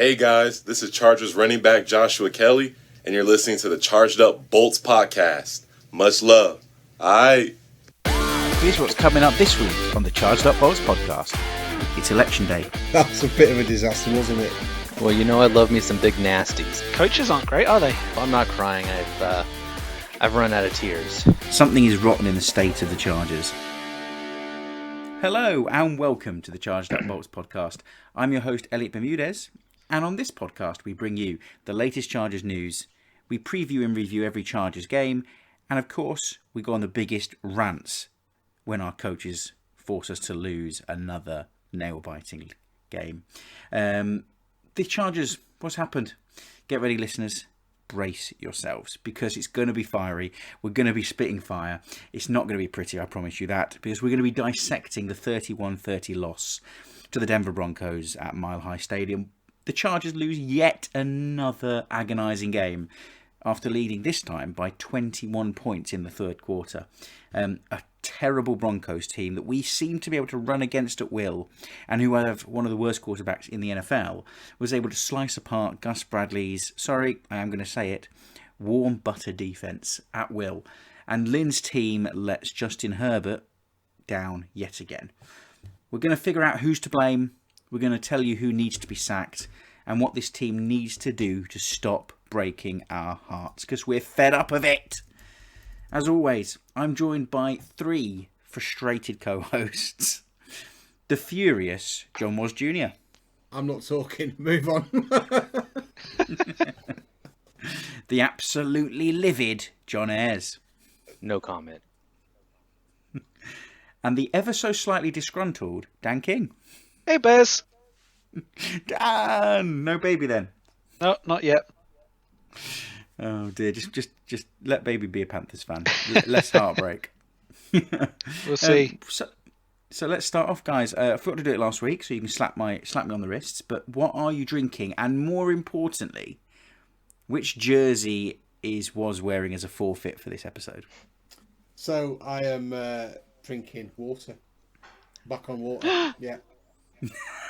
Hey guys, this is Chargers running back Joshua Kelly, and you're listening to the Charged Up Bolts podcast. Much love. Aight. Here's what's coming up this week on the Charged Up Bolts podcast. It's election day. That was a bit of a disaster, wasn't it? Well, you know I love me some big nasties. Coaches aren't great, are they? Well, I'm not crying. I've run out of tears. Something is rotten in the state of the Chargers. Hello and welcome to the Charged Up Bolts podcast. I'm your host, Elliott Bermudez, and on this podcast we bring you the latest Chargers news. We preview and review every Chargers game, and of course we go on the biggest rants when our coaches force us to lose another nail-biting game. The Chargers, what's happened? Get ready, listeners. Brace yourselves, because it's going to be fiery. We're going to be spitting fire. It's not going to be pretty, I promise you that, because we're going to be dissecting the 31-30 loss to the Denver Broncos at Mile High Stadium. The Chargers lose yet another agonising game after leading this time by 21 points in the third quarter. A terrible Broncos team that we seem to be able to run against at will, and who have one of the worst quarterbacks in the NFL, was able to slice apart Gus Bradley's, sorry, I am going to say it, warm butter defence at will. And Lynn's team lets Justin Herbert down yet again. We're going to figure out who's to blame. We're going to tell you who needs to be sacked and what this team needs to do to stop breaking our hearts, because we're fed up of it. As always, I'm joined by three frustrated co-hosts. The furious John Woz Jr. I'm not talking. Move on. The absolutely livid John Ayers. No comment. And the ever so slightly disgruntled Dan King. Hey, Bears. Dan! No baby then? No, not yet. Oh dear, just let baby be a Panthers fan. Less heartbreak. We'll see. So let's start off, guys. I forgot to do it last week, so you can slap me on the wrists. But what are you drinking? And more importantly, which jersey was wearing as a forfeit for this episode? So I am drinking water. Back on water. Yeah.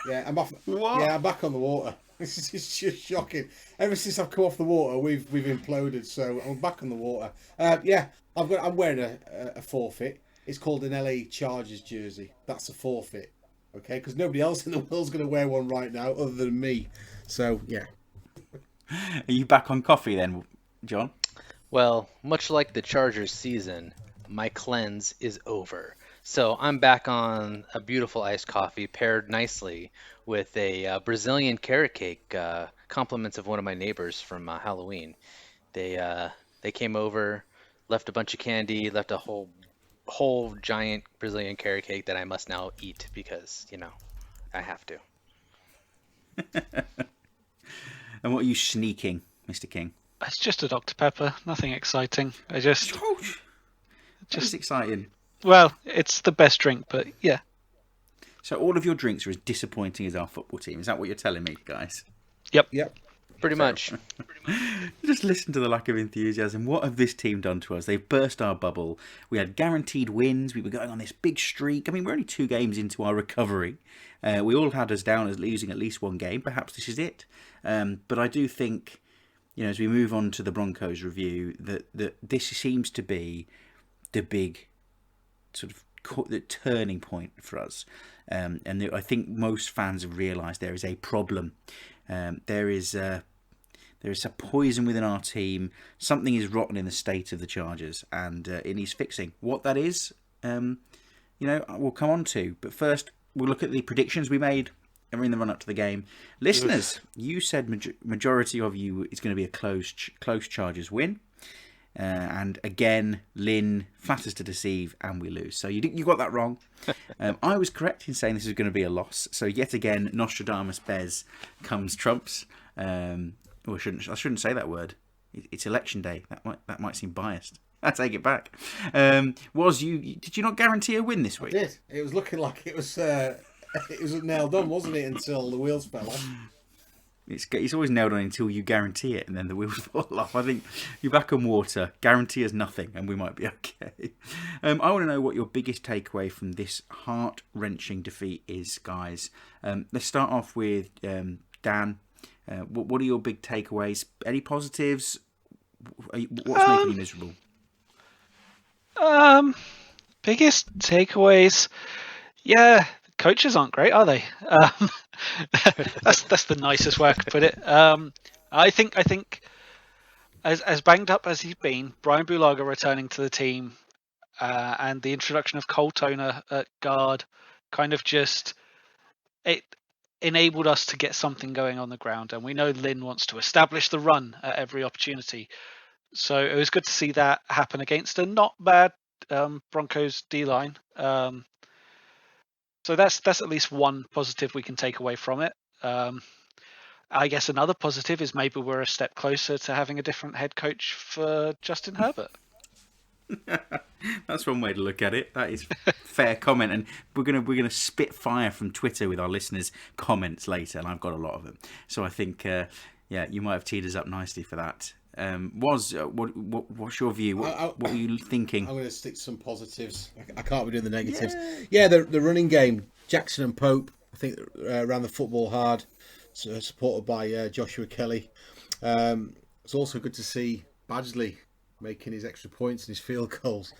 Yeah, I'm off. What? Yeah, I'm back on the water. This is just shocking. Ever since I've come off the water, we've imploded. So I'm back on the water. Yeah, I'm wearing a forfeit. It's called an LA Chargers jersey. That's a forfeit. Okay, because nobody else in the world's going to wear one right now other than me. So yeah. Are you back on coffee then, John? Well, much like the Chargers season, my cleanse is over. So I'm back on a beautiful iced coffee paired nicely with a Brazilian carrot cake, compliments of one of my neighbors from Halloween. They came over, left a bunch of candy, left a whole giant Brazilian carrot cake that I must now eat because, I have to. And what are you sneaking, Mr. King? It's just a Dr. Pepper. Nothing exciting. Just exciting. Well, it's the best drink, but yeah. So all of your drinks are as disappointing as our football team. Is that what you're telling me, guys? Yep. Pretty much. Just listen to the lack of enthusiasm. What have this team done to us? They've burst our bubble. We had guaranteed wins. We were going on this big streak. I mean, we're only 2 games into our recovery. We all had us down as losing at least 1 game. Perhaps this is it. But I do think, as we move on to the Broncos review, that this seems to be the big sort of the turning point for us. And I think most fans have realised there is a problem. There is a poison within our team. Something is rotten in the state of the Chargers, and it needs fixing. What that is, we'll come on to. But first, we'll look at the predictions we made in the run-up to the game. Listeners, you said majority of you it's going to be a close Chargers win. And again, Lynn flatters to deceive, and we lose. So you got that wrong. I was correct in saying this is going to be a loss. So yet again, Nostradamus Bez comes trumps. I shouldn't say that word. It's election day. That might seem biased. I take it back. Did you not guarantee a win this week? I did. It was looking like it was nailed on, wasn't it? Until the wheels fell off. It's always nailed on until you guarantee it, and then the wheels fall off. I think you're back on water. Guarantee us nothing, and we might be okay. I want to know what your biggest takeaway from this heart-wrenching defeat is, guys. Let's start off with Dan. What are your big takeaways? Any positives? What's making you miserable? Biggest takeaways. Yeah, coaches aren't great, are they? That's the nicest way I could put it. I think as banged up as he's been, Brian Bulaga returning to the team, and the introduction of Cole Toner at guard, kind of just it enabled us to get something going on the ground. And we know Lynn wants to establish the run at every opportunity, so it was good to see that happen against a not bad Broncos D-line. So that's at least one positive we can take away from it. I guess another positive is maybe we're a step closer to having a different head coach for Justin Herbert. That's one way to look at it. That is fair comment, and we're gonna spit fire from Twitter with our listeners' comments later, and I've got a lot of them. So I think, you might have teed us up nicely for that. What's your view? What were you thinking? I'm going to stick to some positives. I can't be doing the negatives. Yeah, the running game, Jackson and Pope, I think ran the football hard, supported by Joshua Kelly. It's also good to see Badgley making his extra points and his field goals.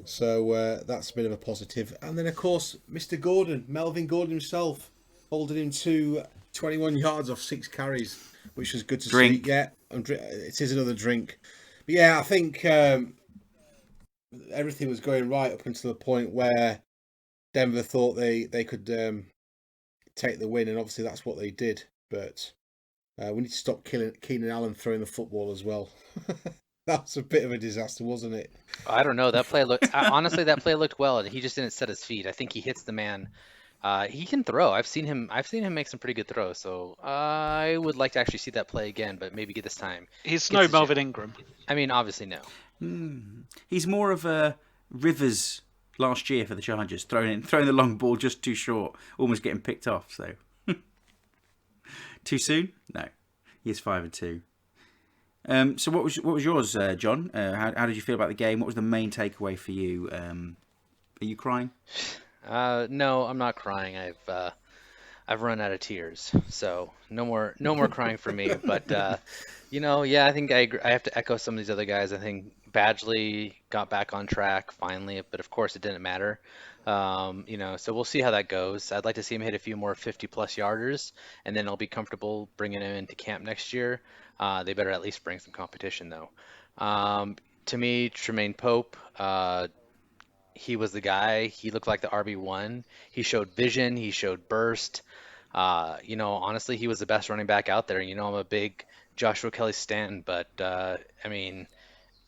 So that's a bit of a positive. And then, of course, Mr. Gordon, Melvin Gordon himself, holding him to 21 yards off 6 carries, which was good to see. Yeah, it is another drink. But yeah, I think everything was going right up until the point where Denver thought they could take the win, and obviously that's what they did. But we need to stop Keenan Allen throwing the football as well. That was a bit of a disaster, wasn't it? I don't know. That play looked honestly. That play looked well, and he just didn't set his feet. I think he hits the man. He can throw. I've seen him make some pretty good throws. So I would like to actually see that play again, but maybe get this time. He's no Melvin Ingram. I mean, obviously no. He's more of a Rivers last year for the Chargers, throwing the long ball just too short, almost getting picked off. So too soon? No, he's 5-2. So what was yours, John? How did you feel about the game? What was the main takeaway for you? Are you crying? No, I'm not crying. I've run out of tears, so no more crying for me. But I think I agree. I have to echo some of these other guys. I think Badgley got back on track finally, but of course it didn't matter. So we'll see how that goes. I'd like to see him hit a few more 50-plus yarders, and then I'll be comfortable bringing him into camp next year. They better at least bring some competition, though. To me, Tremaine Pope, he was the guy. He looked like the RB1. He showed vision. He showed burst. Honestly, he was the best running back out there. I'm a big Joshua Kelly stan, but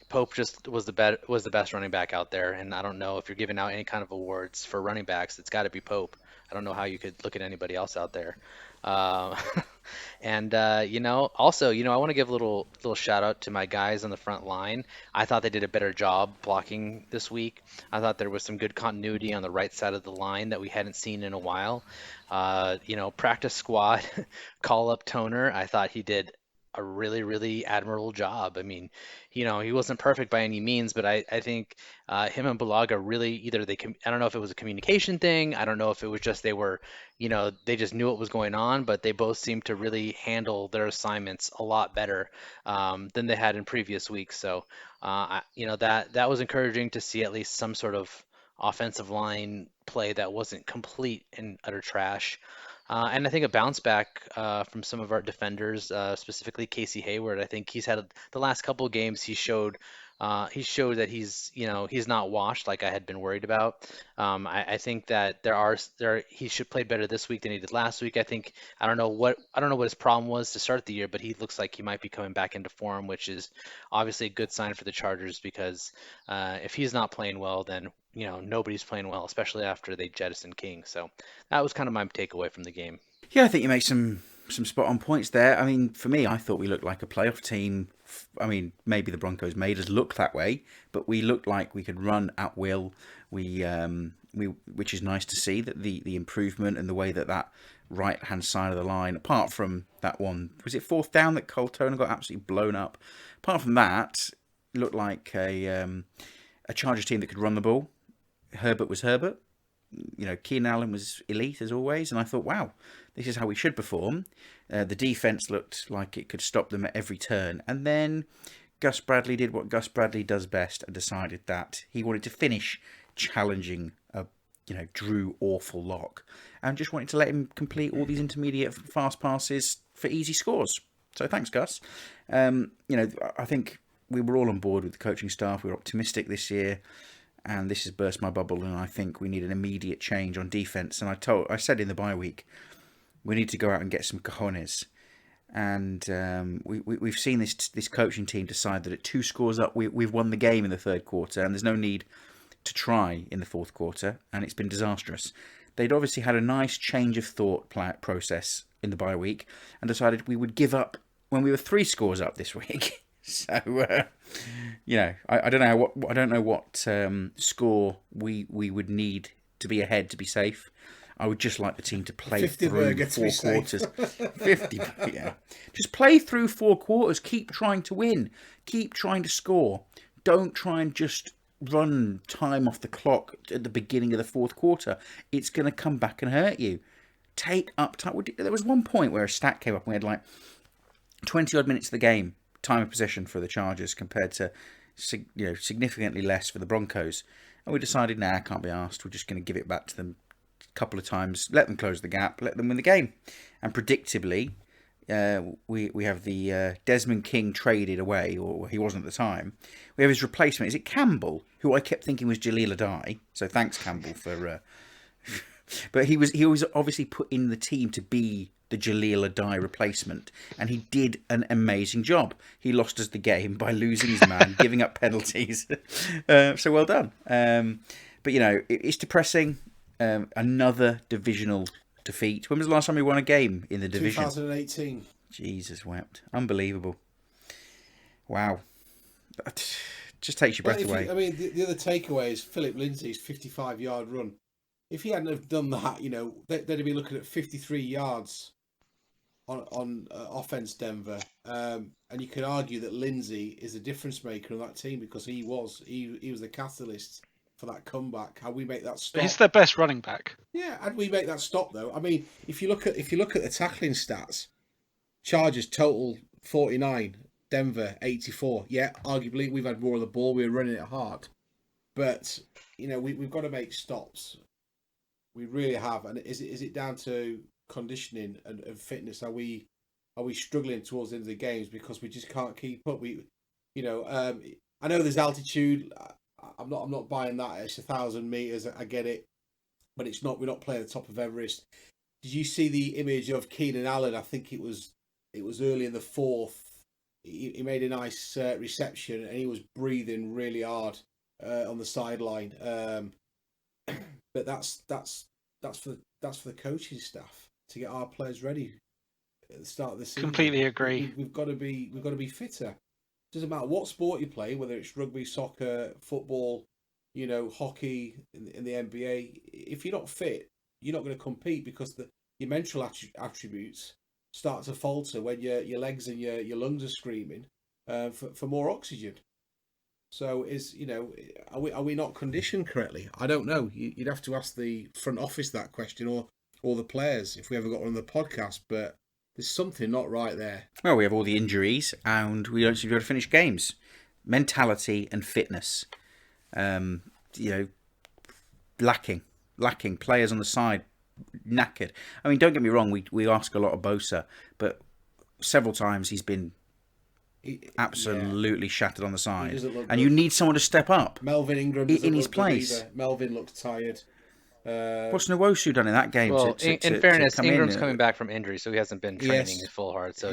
Pope just was the best running back out there. And I don't know if you're giving out any kind of awards for running backs, it's got to be Pope. I don't know how you could look at anybody else out there. Also, I want to give a little shout out to my guys on the front line. I thought they did a better job blocking this week. I thought there was some good continuity on the right side of the line that we hadn't seen in a while. Practice squad call up Toner. I thought he did a really, really admirable job. I mean, he wasn't perfect by any means, but I think him and Bulaga really I don't know if it was a communication thing. I don't know if it was just they just knew what was going on, but they both seemed to really handle their assignments a lot better than they had in previous weeks. So, that was encouraging to see at least some sort of offensive line play that wasn't complete and utter trash. And I think a bounce back from some of our defenders, specifically Casey Hayward. I think he's had the last couple of games. He showed that he's not washed like I had been worried about. I think that he should play better this week than he did last week. I don't know what his problem was to start the year, but he looks like he might be coming back into form, which is obviously a good sign for the Chargers because if he's not playing well, then nobody's playing well, especially after they jettisoned King. So that was kind of my takeaway from the game. Yeah, I think you make some spot on points there. I mean, for me, I thought we looked like a playoff team. I mean, maybe the Broncos made us look that way, but we looked like we could run at will. We which is nice to see that the improvement and the way that right hand side of the line, apart from that one, was it 4th down that Cole Toner got absolutely blown up? Apart from that, it looked like a Chargers team that could run the ball. Herbert was Herbert. Keenan Allen was elite as always, and I thought, wow, this is how we should perform. The defence looked like it could stop them at every turn. And then Gus Bradley did what Gus Bradley does best and decided that he wanted to finish challenging a Drew awful lock, and just wanted to let him complete all these intermediate fast passes for easy scores. So thanks, Gus. I think we were all on board with the coaching staff. We were optimistic this year, and this has burst my bubble. And I think we need an immediate change on defence. And I said in the bye week, we need to go out and get some cojones. And we've seen this coaching team decide that at 2 scores up, we've won the game in the third quarter, and there's no need to try in the fourth quarter, and it's been disastrous. They'd obviously had a nice change of thought process in the bye week and decided we would give up when we were 3 scores up this week. So, I don't know what score we would need to be ahead to be safe. I would just like the team to play through 4 quarters. 50, yeah. Just play through 4 quarters. Keep trying to win. Keep trying to score. Don't try and just run time off the clock at the beginning of the fourth quarter. It's going to come back and hurt you. Take up time. There was one point where a stat came up and we had like 20 odd minutes of the game, time of possession for the Chargers compared to significantly less for the Broncos. And we decided, I can't be asked. We're just going to give it back to them a couple of times, let them close the gap, let them win the game. And predictably, we have the Desmond King traded away, or he wasn't at the time. We have his replacement. Is it Campbell, who I kept thinking was Jaleel Adai? So thanks, Campbell, for... But he was obviously put in the team to be the Jaleel Adai replacement, and he did an amazing job. He lost us the game by losing his man, giving up penalties. So well done. But, it's depressing. Another divisional defeat. When was the last time we won a game in the division? 2018. Jesus wept. Unbelievable. Wow. That just takes your breath away. The other takeaway is Philip Lindsay's 55-yard run. If he hadn't have done that, they'd be looking at 53 yards on offense, Denver. And you could argue that Lindsay is a difference maker on that team because he was the catalyst for that comeback. How we make that stop? He's their best running back. Yeah, and we make that stop though. If you look at the tackling stats, Chargers total 49, Denver 84. Yeah, arguably we've had more of the ball. We were running it hard, but we've got to make stops. We really have. And is it down to conditioning and fitness? Are we struggling towards the end of the games because we just can't keep up? I know there's altitude. I'm not buying that. It's 1,000 meters. I get it, but it's not. We're not playing the top of Everest. Did you see the image of Keenan Allen? I think it was early in the fourth. He made a nice reception and he was breathing really hard on the sideline. But that's for the coaching staff to get our players ready at the start of the season. Completely agree. We've got to be fitter. Doesn't matter what sport you play, whether it's rugby, soccer, football, hockey, in the NBA. If you're not fit, you're not going to compete because your mental attributes start to falter when your legs and your lungs are screaming for more oxygen. So are we not conditioned correctly? I don't know. You'd have to ask the front office that question or the players if we ever got on the podcast, but there's something not right there. Well, we have all the injuries and we don't seem to be able to finish games. Mentality and fitness, lacking. Players on the side, knackered. Don't get me wrong, we ask a lot of Bosa, but several times he's been absolutely shattered on the side. And you need someone to step up. Melvin Ingram in his place. Melvin looked tired. What's Nwosu done in that game? Well, in fairness, Ingram's coming back from injury, so he hasn't been training his full hard. So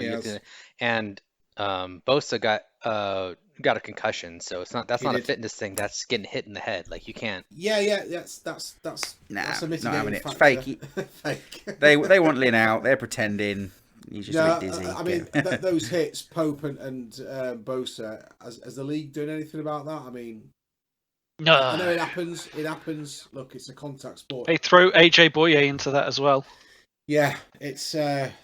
Bosa got a concussion, so that's not a fitness thing. That's getting hit in the head. Like you can't. Yeah. That's a not having it. Factor. It's fake. They want Lynn out. They're pretending. He's just a bit dizzy. Those hits, Pope and Bosa. Has the league done anything about that? No. I know it happens. Look, it's a contact sport. They throw AJ Boye into that as well. Yeah, it's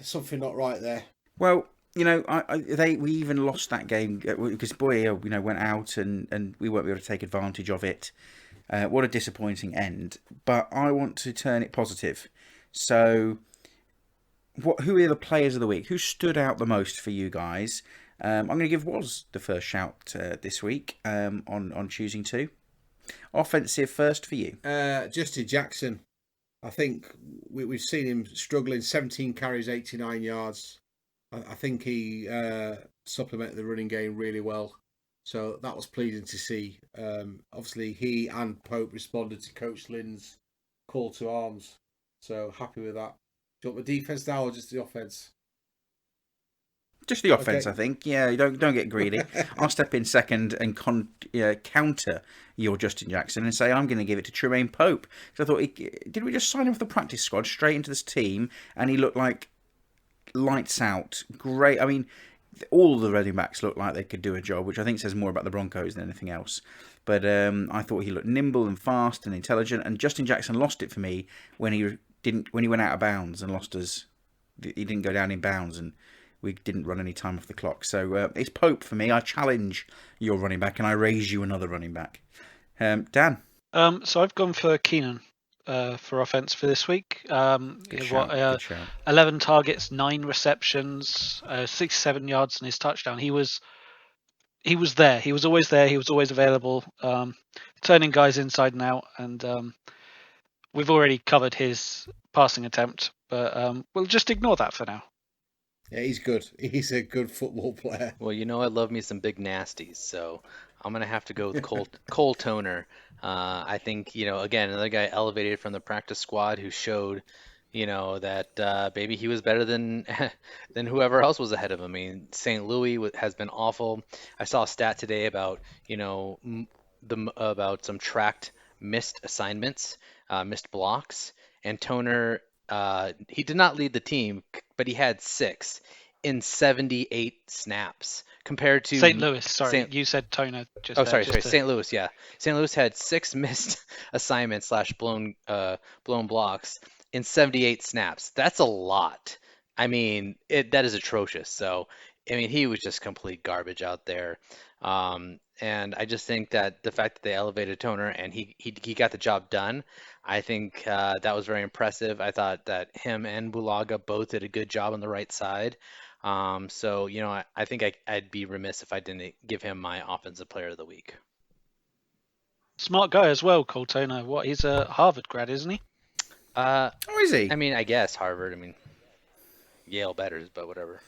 something not right there. Well, we even lost that game because Boye, went out and we weren't able to take advantage of it. What a disappointing end. But I want to turn it positive. So who are the players of the week? Who stood out the most for you guys? I'm going to give Woz the first shout this week on choosing two. Offensive first for you. Justin Jackson. I think we've seen him struggling. 17 carries, 89 yards. I think he supplemented the running game really well. So that was pleasing to see. Obviously, he and Pope responded to Coach Lynn's call to arms. So happy with that. Do you want the defence now or just the offence? Just the offense, Okay. I think. Yeah, you don't get greedy. I'll step in second and counter your Justin Jackson and say I'm going to give it to Tremaine Pope. Because I thought, did we just sign him off the practice squad straight into this team? And he looked like lights out. Great. I mean, all the running backs looked like they could do a job, which I think says more about the Broncos than anything else. But I thought he looked nimble and fast and intelligent. And Justin Jackson lost it for me when he went out of bounds and lost us. He didn't go down in bounds and we didn't run any time off the clock. So it's Pope for me. I challenge your running back and I raise you another running back. Dan? So I've gone for Keenan for offense for this week. Good shout. 11 targets, 9 receptions, 67 yards in his touchdown. He was there. He was always there. He was always available, turning guys inside and out. And we've already covered his passing attempt, but we'll just ignore that for now. Yeah, he's good. He's a good football player. Well, I love me some big nasties, so I'm gonna have to go with Cole Toner. I think again another guy elevated from the practice squad who showed that maybe he was better than than whoever else was ahead of him. I mean, St. Louis has been awful. I saw a stat today about about some tracked missed assignments, missed blocks, and Toner. He did not lead the team, but he had 6 in 78 snaps compared to St. Louis. Sorry, you said Toner. Sorry. St. Louis. Yeah, St. Louis had 6 missed assignments / blown blocks in 78 snaps. That's a lot. I mean, that is atrocious. So, I mean, he was just complete garbage out there. And I just think that the fact that they elevated Toner and he got the job done, I think that was very impressive. I thought that him and Bulaga both did a good job on the right side. So, I think I'd be remiss if I didn't give him my offensive player of the week. Smart guy as well, Cole Toner. He's a Harvard grad, isn't he? Oh, is he? I mean, I guess Harvard. I mean, Yale betters, but whatever.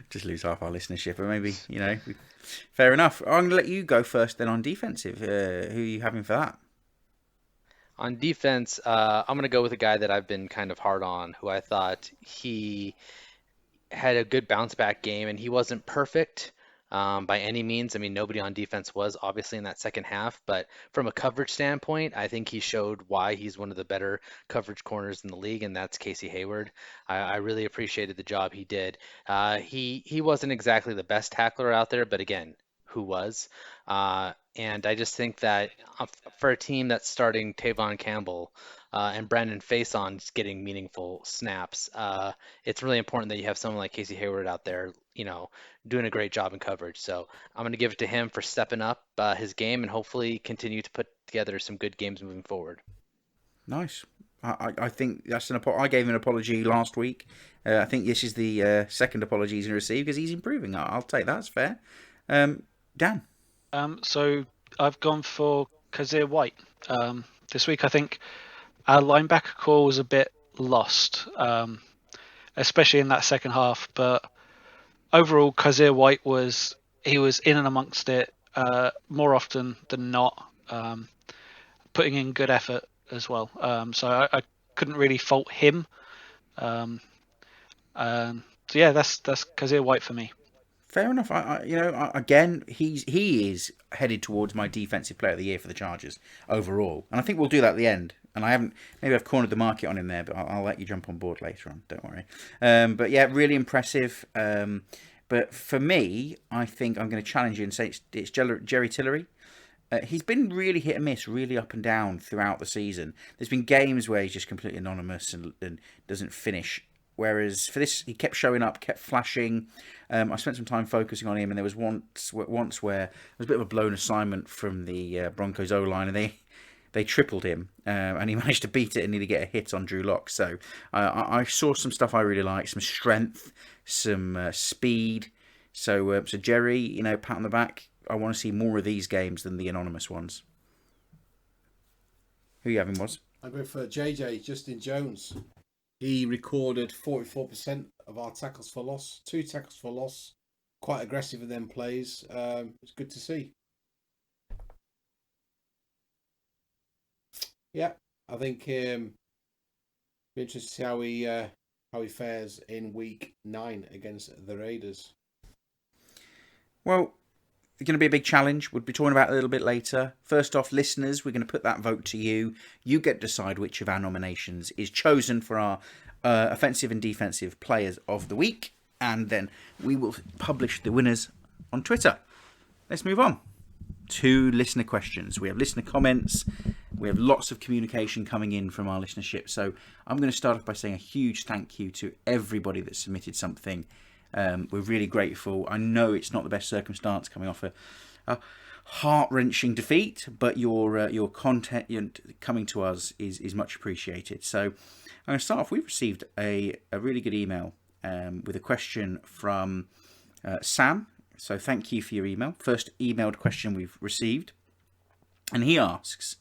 Just lose half our listenership, but maybe fair enough. I'm gonna let you go first then on defensive. Who are you having for that? On defense, I'm gonna go with a guy that I've been kind of hard on, who I thought he had a good bounce back game, and he wasn't perfect by any means. I mean, nobody on defense was obviously in that second half, but from a coverage standpoint, I think he showed why he's one of the better coverage corners in the league, and that's Casey Hayward. I really appreciated the job he did. He wasn't exactly the best tackler out there, but again, who was? And I just think that for a team that's starting Tavon Campbell and Brandon Faison getting meaningful snaps, it's really important that you have someone like Casey Hayward out there, doing a great job in coverage. So I'm going to give it to him for stepping up his game and hopefully continue to put together some good games moving forward. Nice. I think that's I gave him an apology last week. I think this is the second apology he's going to receive because he's improving. I'll take that. That's fair. Dan? So I've gone for Kazir White. This week I think our linebacker core was a bit lost, especially in that second half. But overall, Kazir White was in and amongst it more often than not, putting in good effort as well. So I couldn't really fault him. So yeah, that's Kazir White for me. Fair enough. Again, he is headed towards my defensive player of the year for the Chargers overall, and I think we'll do that at the end. And I've cornered the market on him there, but I'll let you jump on board later on. Don't worry. But yeah, really impressive. But for me, I think I'm going to challenge you and say it's Jerry Tillery. He's been really hit and miss, really up and down throughout the season. There's been games where he's just completely anonymous and doesn't finish. Whereas for this, he kept showing up, kept flashing. I spent some time focusing on him, and there was once where there was a bit of a blown assignment from the Broncos O-line, and they tripled him, and he managed to beat it and nearly get a hit on Drew Lock. So I saw some stuff I really like, some strength, some speed. So Jerry, pat on the back. I want to see more of these games than the anonymous ones. Who you having, Woz? I'm going for JJ, Justin Jones. He recorded 44% of our tackles for loss, 2 tackles for loss. Quite aggressive in them plays. It's good to see. Yeah, I think be interested to see how he fares in week 9 against the Raiders. Well, it's going to be a big challenge. We'll be talking about it a little bit later. First off, listeners, we're going to put that vote to you. You get to decide which of our nominations is chosen for our offensive and defensive players of the week. And then we will publish the winners on Twitter. Let's move on to listener questions. We have listener comments. We have lots of communication coming in from our listenership. So I'm going to start off by saying a huge thank you to everybody that submitted something. We're really grateful. I know it's not the best circumstance coming off a heart-wrenching defeat, but your content coming to us is much appreciated. So I'm going to start off. We've received a really good email with a question from Sam. So thank you for your email. First emailed question we've received. And he asks,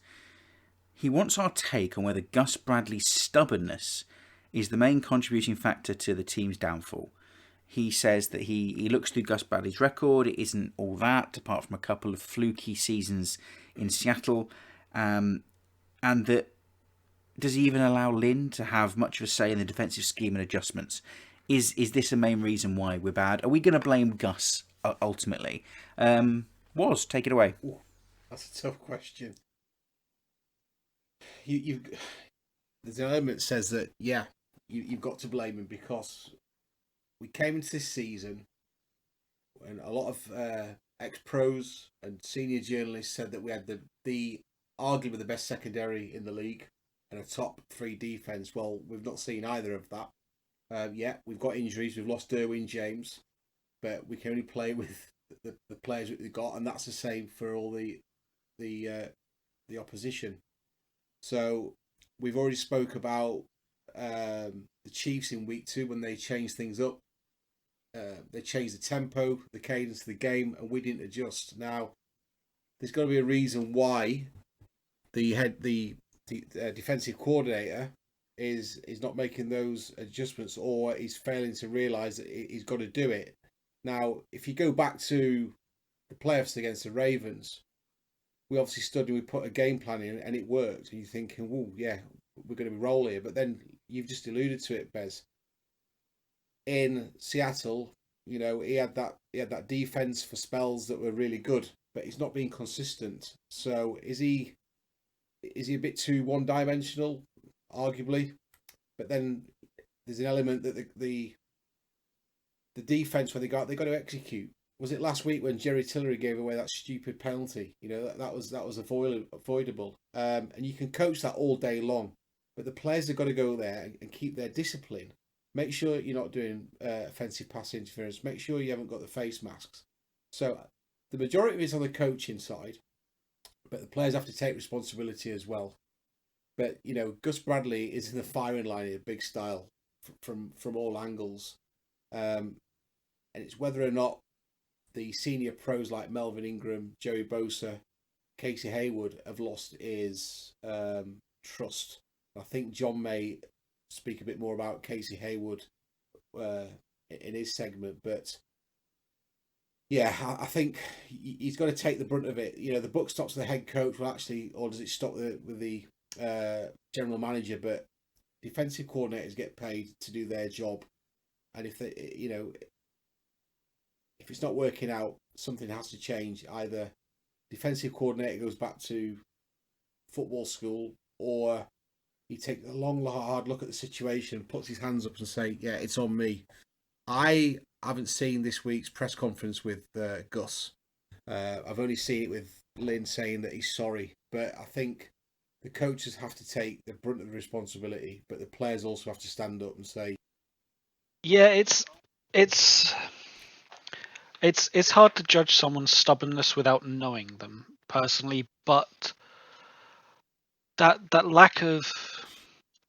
he wants our take on whether Gus Bradley's stubbornness is the main contributing factor to the team's downfall. He says that he looks through Gus Bradley's record. It isn't all that, apart from a couple of fluky seasons in Seattle. And that, does he even allow Lynn to have much of a say in the defensive scheme and adjustments? Is this a main reason why we're bad? Are we going to blame Gus ultimately? Woz, take it away. Ooh, that's a tough question. There's an element that says that, yeah, you've got to blame him, because we came into this season and a lot of ex-pros and senior journalists said that we had the arguably the best secondary in the league and a top 3 defence. Well, we've not seen either of that. Yeah, we've got injuries. We've lost Derwin James, but we can only play with the players that we've got, and that's the same for all the opposition. So we've already spoke about the Chiefs in week 2 when they changed things up. They changed the tempo, the cadence of the game, and we didn't adjust. Now, there's got to be a reason why the defensive coordinator is not making those adjustments, or he's failing to realise that he's got to do it. Now, if you go back to the playoffs against the Ravens, we obviously stood and we put a game plan in and it worked. And you're thinking, well, yeah, we're going to roll here. But then you've just alluded to it, Bez. In Seattle, he had that defense for spells that were really good, but he's not being consistent. So is he a bit too one-dimensional? Arguably, but then there's an element that the defense, when they got to execute. Was it last week when Jerry Tillery gave away that stupid penalty? That was avoidable. And you can coach that all day long, but the players have got to go there and keep their discipline. Make sure you're not doing offensive pass interference. Make sure you haven't got the face masks. So the majority of it's on the coaching side, but the players have to take responsibility as well. But, Gus Bradley is in the firing line in a big style from all angles. And it's whether or not the senior pros like Melvin Ingram, Joey Bosa, Casey Hayward have lost his trust. I think John may speak a bit more about Casey Hayward in his segment. But, yeah, I think he's got to take the brunt of it. The buck stops with the head coach, or does it stop with the general manager? But defensive coordinators get paid to do their job, and if it's not working out, something has to change. Either defensive coordinator goes back to football school, or he takes a long, hard look at the situation, puts his hands up and say, yeah, it's on me. I haven't seen this week's press conference with Gus. I've only seen it with Lynn saying that he's sorry, but I think the coaches have to take the brunt of the responsibility, but the players also have to stand up and say, yeah, it's hard to judge someone's stubbornness without knowing them personally, but that lack of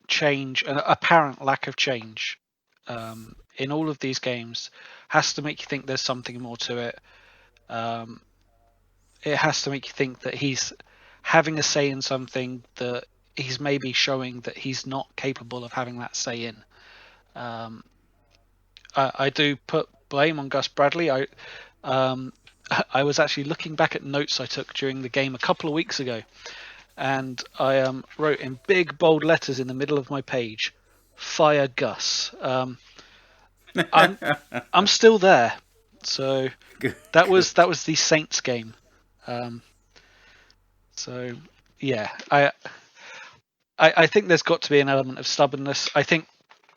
change, an apparent lack of change, in all of these games, has to make you think there's something more to it. It has to make you think that he's having a say in something that he's maybe showing that he's not capable of having that say in. I do put blame on Gus Bradley. I was actually looking back at notes I took during the game a couple of weeks ago, and I wrote in big bold letters in the middle of my page, "Fire Gus." I'm still there. So that was the Saints game. So yeah, I think there's got to be an element of stubbornness. I think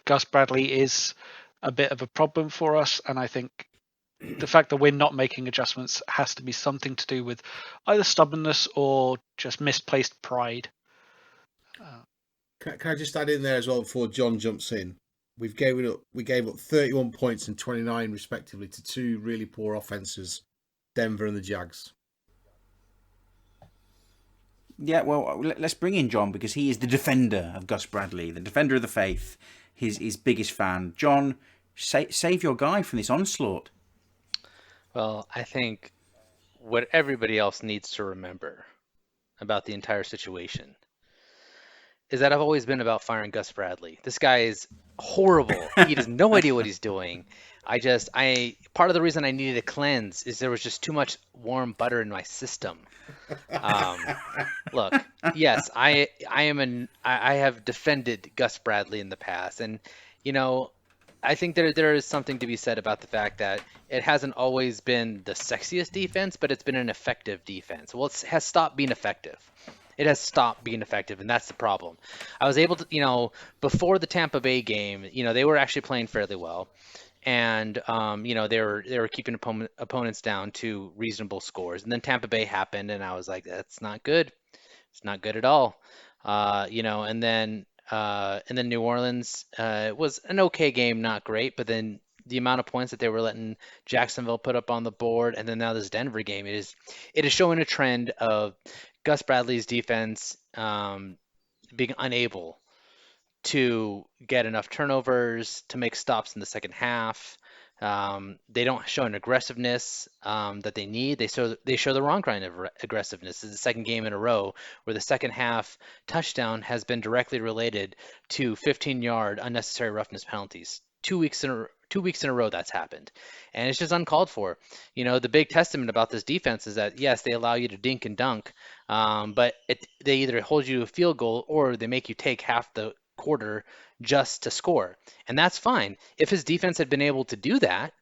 Gus Bradley is a bit of a problem for us, and I think the fact that we're not making adjustments has to be something to do with either stubbornness or just misplaced pride. Can I just add in there as well before John jumps in? We gave up 31 points and 29 respectively to two really poor offenses, Denver and the Jags. Yeah, well, let's bring in John, because he is the defender of Gus Bradley, the defender of the faith, his biggest fan. John, save your guy from this onslaught. Well, I think what everybody else needs to remember about the entire situation is that I've always been about firing Gus Bradley. This guy is horrible. He has no idea what he's doing. Part of the reason I needed a cleanse is there was just too much warm butter in my system. Look, yes, I have defended Gus Bradley in the past, and I think there is something to be said about the fact that it hasn't always been the sexiest defense, but it's been an effective defense. Well, it has stopped being effective. It has stopped being effective, and that's the problem. I was able to, before the Tampa Bay game, they were actually playing fairly well, and they were keeping opponents down to reasonable scores. And then Tampa Bay happened, and I was like, that's not good. It's not good at all. And then New Orleans was an okay game, not great, but then the amount of points that they were letting Jacksonville put up on the board, and then now this Denver game, it is showing a trend of Gus Bradley's defense being unable to get enough turnovers to make stops in the second half. They don't show an aggressiveness that they need. They show the wrong kind of aggressiveness. This is the second game in a row where the second half touchdown has been directly related to 15-yard unnecessary roughness penalties. 2 weeks in a row that's happened, and it's just uncalled for. The big testament about this defense is that yes, they allow you to dink and dunk, but they either hold you to a field goal or they make you take half the quarter just to score, and that's fine. If his defense had been able to do that,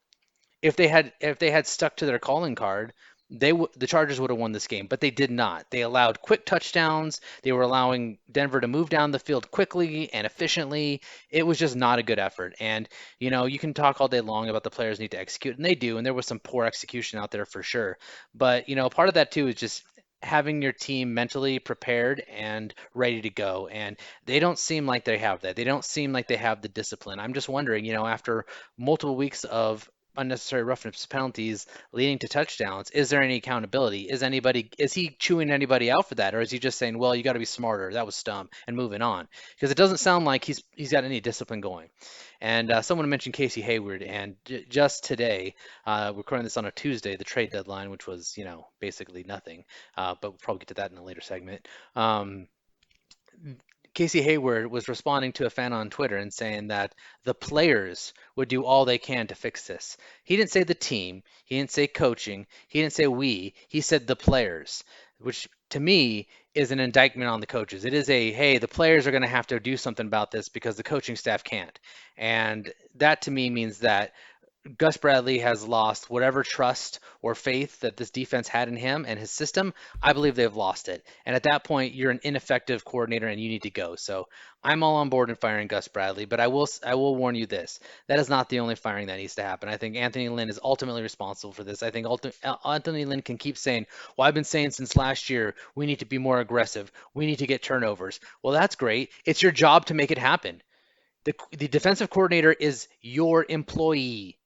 if they had stuck to their calling card, the Chargers would have won this game, but they did not. They allowed quick touchdowns. They were allowing Denver to move down the field quickly and efficiently. It was just not a good effort. And, you can talk all day long about the players need to execute, and they do, and there was some poor execution out there for sure. But, part of that too is just having your team mentally prepared and ready to go. And they don't seem like they have that. They don't seem like they have the discipline. I'm just wondering, after multiple weeks of unnecessary roughness penalties leading to touchdowns, is there any accountability? Is he chewing anybody out for that, or is he just saying, well, you got to be smarter, that was dumb, and moving on? Because it doesn't sound like he's got any discipline going. And someone mentioned Casey Hayward, and just today, recording this on a Tuesday, the trade deadline, which was basically nothing, but we'll probably get to that in a later segment. Casey Hayward was responding to a fan on Twitter and saying that the players would do all they can to fix this. He didn't say the team. He didn't say coaching. He didn't say we. He said the players, which to me is an indictment on the coaches. It is hey, the players are going to have to do something about this because the coaching staff can't. And that to me means that Gus Bradley has lost whatever trust or faith that this defense had in him and his system. I believe they've lost it. And at that point, you're an ineffective coordinator and you need to go. So I'm all on board in firing Gus Bradley, but I will warn you this. That is not the only firing that needs to happen. I think Anthony Lynn is ultimately responsible for this. I think Anthony Lynn can keep saying, well, I've been saying since last year, we need to be more aggressive. We need to get turnovers. Well, that's great. It's your job to make it happen. The defensive coordinator is your employee.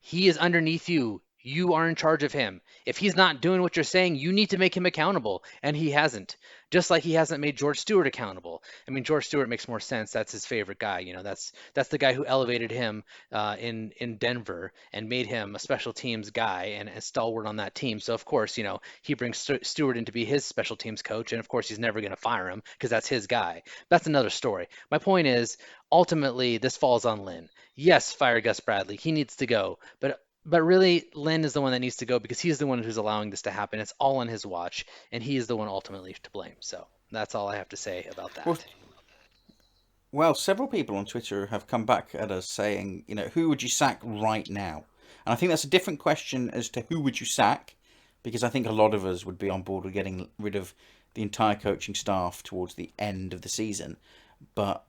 He is underneath you. You are in charge of him. If he's not doing what you're saying, you need to make him accountable, and he hasn't. Just like he hasn't made George Stewart accountable. I mean, George Stewart makes more sense. That's his favorite guy. That's the guy who elevated him in Denver and made him a special teams guy and a stalwart on that team. So of course, he brings Stewart in to be his special teams coach, and of course he's never going to fire him because that's his guy. That's another story. My point is, ultimately, this falls on Lynn. Yes, fire Gus Bradley. He needs to go, but really, Lynn is the one that needs to go because he's the one who's allowing this to happen. It's all on his watch, and he is the one ultimately to blame. So that's all I have to say about that. Well, several people on Twitter have come back at us saying, who would you sack right now? And I think that's a different question as to who would you sack, because I think a lot of us would be on board with getting rid of the entire coaching staff towards the end of the season. But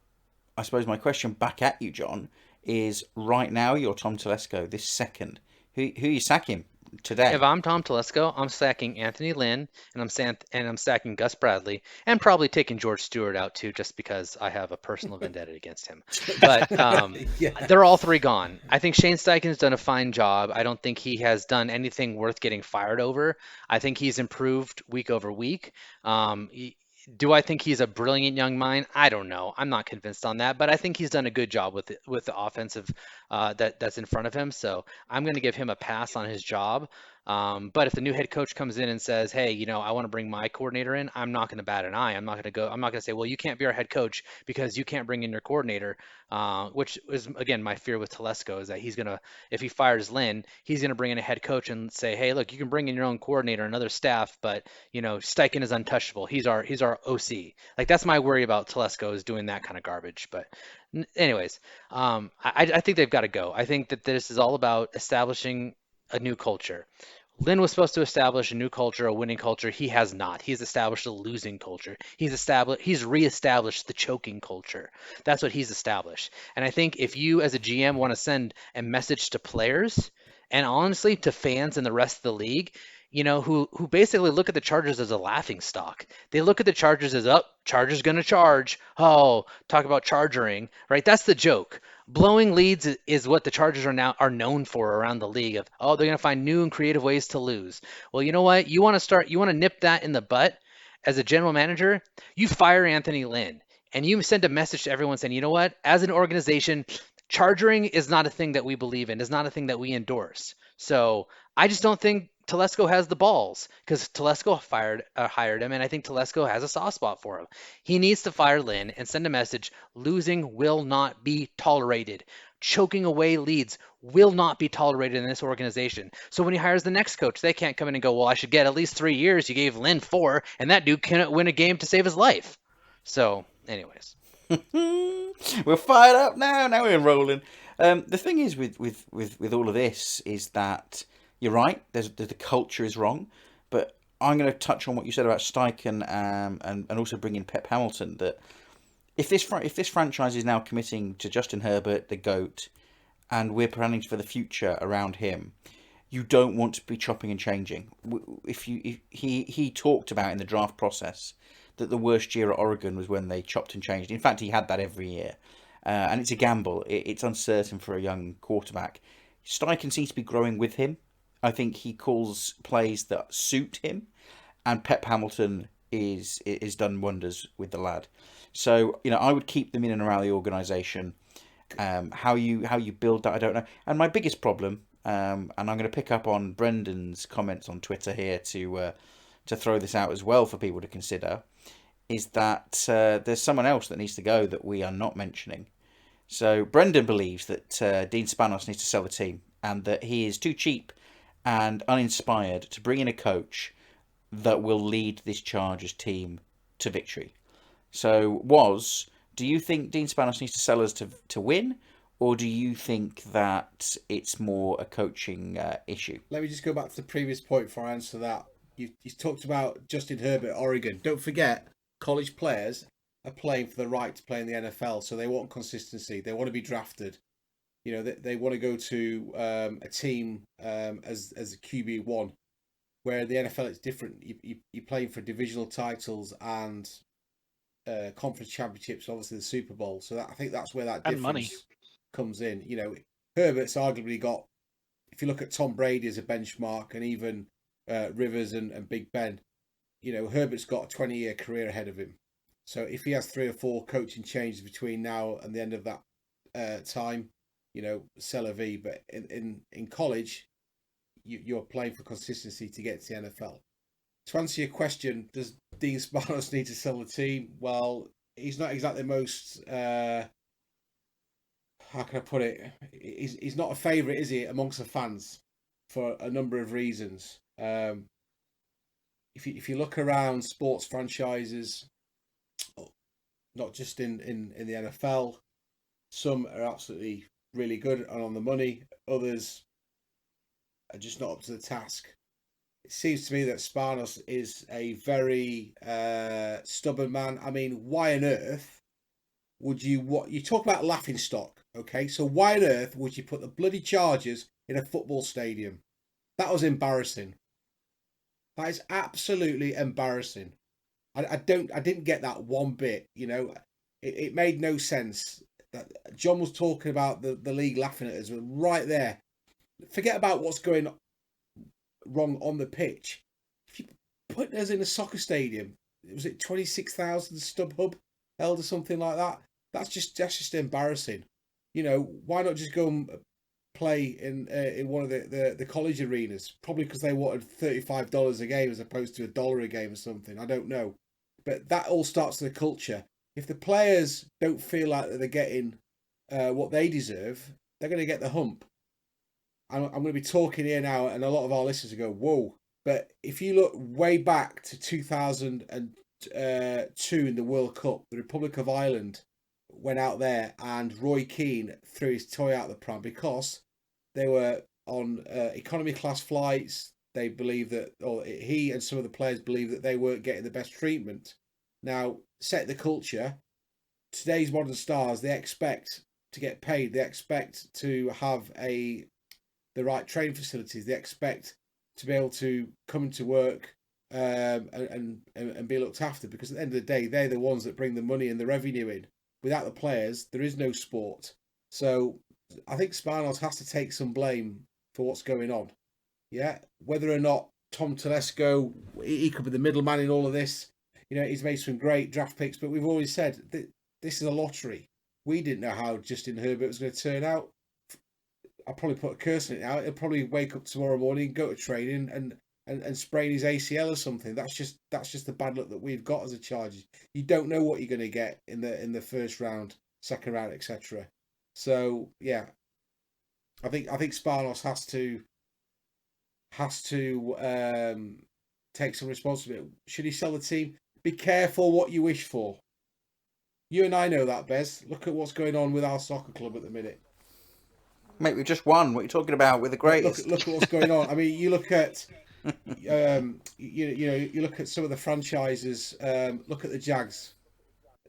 I suppose my question back at you, John, is right now you're Tom Telesco this second. Who are you sacking today? If I'm Tom Telesco, I'm sacking Anthony Lynn, and I'm sacking Gus Bradley, and probably taking George Stewart out too, just because I have a personal vendetta against him. But they're all three gone. I think Shane Steichen's done a fine job. I don't think he has done anything worth getting fired over. I think he's improved week over week. Do I think he's a brilliant young mind? I don't know. I'm not convinced on that, but I think he's done a good job with the offensive that's in front of him. So I'm going to give him a pass on his job. But if the new head coach comes in and says, "Hey, I want to bring my coordinator in," I'm not going to bat an eye. I'm not going to say, "Well, you can't be our head coach because you can't bring in your coordinator," which is again my fear with Telesco is that if he fires Lynn, he's going to bring in a head coach and say, "Hey, look, you can bring in your own coordinator and other staff, but Steichen is untouchable. He's our OC." Like that's my worry about Telesco is doing that kind of garbage. But anyways, I think they've got to go. I think that this is all about establishing a new culture. Lynn was supposed to establish a new culture, a winning culture. He has not. He's established a losing culture. He's reestablished the choking culture. That's what he's established. And I think if you as a GM want to send a message to players and honestly to fans and the rest of the league, who basically look at the Chargers as a laughing stock. They look at the Chargers as, Chargers going to charge. Oh, talk about chargering, right? That's the joke. Blowing leads is what the Chargers are known for around the league of, they're going to find new and creative ways to lose. Well, you know what? You want to nip that in the butt as a general manager, you fire Anthony Lynn and you send a message to everyone saying, you know what? As an organization, charging is not a thing that we believe in. It's not a thing that we endorse. So I just don't think Telesco has the balls because Telesco hired him, and I think Telesco has a soft spot for him. He needs to fire Lynn and send a message: losing will not be tolerated. Choking away leads will not be tolerated in this organization. So when he hires the next coach, they can't come in and go, well, I should get at least 3 years. You gave Lynn 4, and that dude couldn't win a game to save his life. So, anyways. We're fired up now. Now we're rolling. The thing is with all of this is that you're right. The culture is wrong, but I'm going to touch on what you said about Steichen and also bring in Pep Hamilton. That if this franchise is now committing to Justin Herbert, the GOAT, and we're planning for the future around him, you don't want to be chopping and changing. He talked about in the draft process that the worst year at Oregon was when they chopped and changed. In fact, he had that every year. And it's a gamble. It's uncertain for a young quarterback. Steichen seems to be growing with him. I think he calls plays that suit him. And Pep Hamilton is done wonders with the lad. So, I would keep them in and around the organisation. How you build that, I don't know. And my biggest problem, and I'm going to pick up on Brendan's comments on Twitter here to throw this out as well for people to consider, is that there's someone else that needs to go that we are not mentioning. So Brendan believes that Dean Spanos needs to sell the team and that he is too cheap and uninspired to bring in a coach that will lead this Chargers team to victory. So do you think Dean Spanos needs to sell us to win, or do you think that it's more a coaching issue? Let me just go back to the previous point before I answer that. You talked about Justin Herbert, Oregon. Don't forget, college players are playing for the right to play in the NFL, so they want consistency. They want to be drafted. They want to go to a team as a QB1, where the NFL it's different. You're playing for divisional titles and conference championships, obviously the Super Bowl. So I think that's where that difference comes in. Herbert's arguably got if you look at Tom Brady as a benchmark, and even Rivers and Big Ben, Herbert's got a 20-year career ahead of him. So if he has 3 or 4 coaching changes between now and the end of that time, c'est la vie. But in college, you're playing for consistency to get to the NFL. To answer your question, does Dean Spanos need to sell the team? Well, he's not exactly the most, how can I put it? He's not a favourite, is he, amongst the fans, for a number of reasons. If you look around sports franchises, not just in the NFL, some are absolutely really good and on the money. Others are just not up to the task. It seems to me that Spanos is a very stubborn man. I mean, why on earth would you talk about laughing stock, okay? So why on earth would you put the bloody Chargers in a football stadium? That was embarrassing. That is absolutely embarrassing. I didn't get that one bit. It made no sense. That John was talking about the league laughing at us right there. Forget about what's going wrong on the pitch. If you put us in a soccer stadium, was it 26,000 StubHub held or something like that? That's just embarrassing. Why not just go and play in one of the college arenas? Probably because they wanted $35 a game as opposed to $1 a game or something. I don't know. But that all starts with the culture. If the players don't feel like they're getting what they deserve, they're going to get the hump. I'm going to be talking here now, and a lot of our listeners will go, whoa. But if you look way back to 2002 in the World Cup, the Republic of Ireland went out there and Roy Keane threw his toy out the pram because they were on economy class flights. They believed that, or he and some of the players believed that they weren't getting the best treatment. Now, set the culture. Today's modern stars, they expect to get paid. They expect to have the right training facilities. They expect to be able to come into work and be looked after, because at the end of the day, they're the ones that bring the money and the revenue in. Without the players, there is no sport. So I think Spanos has to take some blame for what's going on. Yeah, whether or not Tom Telesco, he could be the middleman in all of this. He's made some great draft picks, but we've always said that this is a lottery. We didn't know how Justin Herbert was going to turn out. I'll probably put a curse on it now. He'll probably wake up tomorrow morning, go to training, and sprain his ACL or something. That's just the bad luck that we've got as a Chargers. You don't know what you're going to get in the first round, second round, etc. So yeah, I think Spanos has to take some responsibility. Should he sell the team? Be careful what you wish for. You and I know that, Bez. Look at what's going on with our soccer club at the minute. Mate, we've just won. What are you talking about? We're the greatest. Look at what's going on. I mean, you look at you look at some of the franchises. Look at the Jags.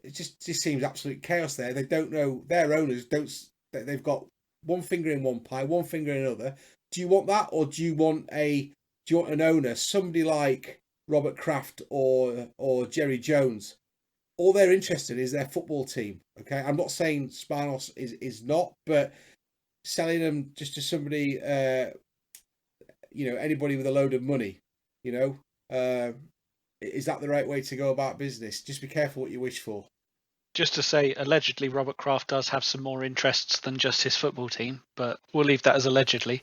It just seems absolute chaos there. They don't know, their owners don't. They've got one finger in one pie, one finger in another. Do you want that, or do you want an owner, somebody like Robert Kraft or Jerry Jones? All they're interested in is their football team. Okay, I'm not saying Spanos is not, but selling them just to somebody, anybody with a load of money, is that the right way to go about business? Just be careful what you wish for. Just to say, allegedly, Robert Kraft does have some more interests than just his football team, but we'll leave that as allegedly.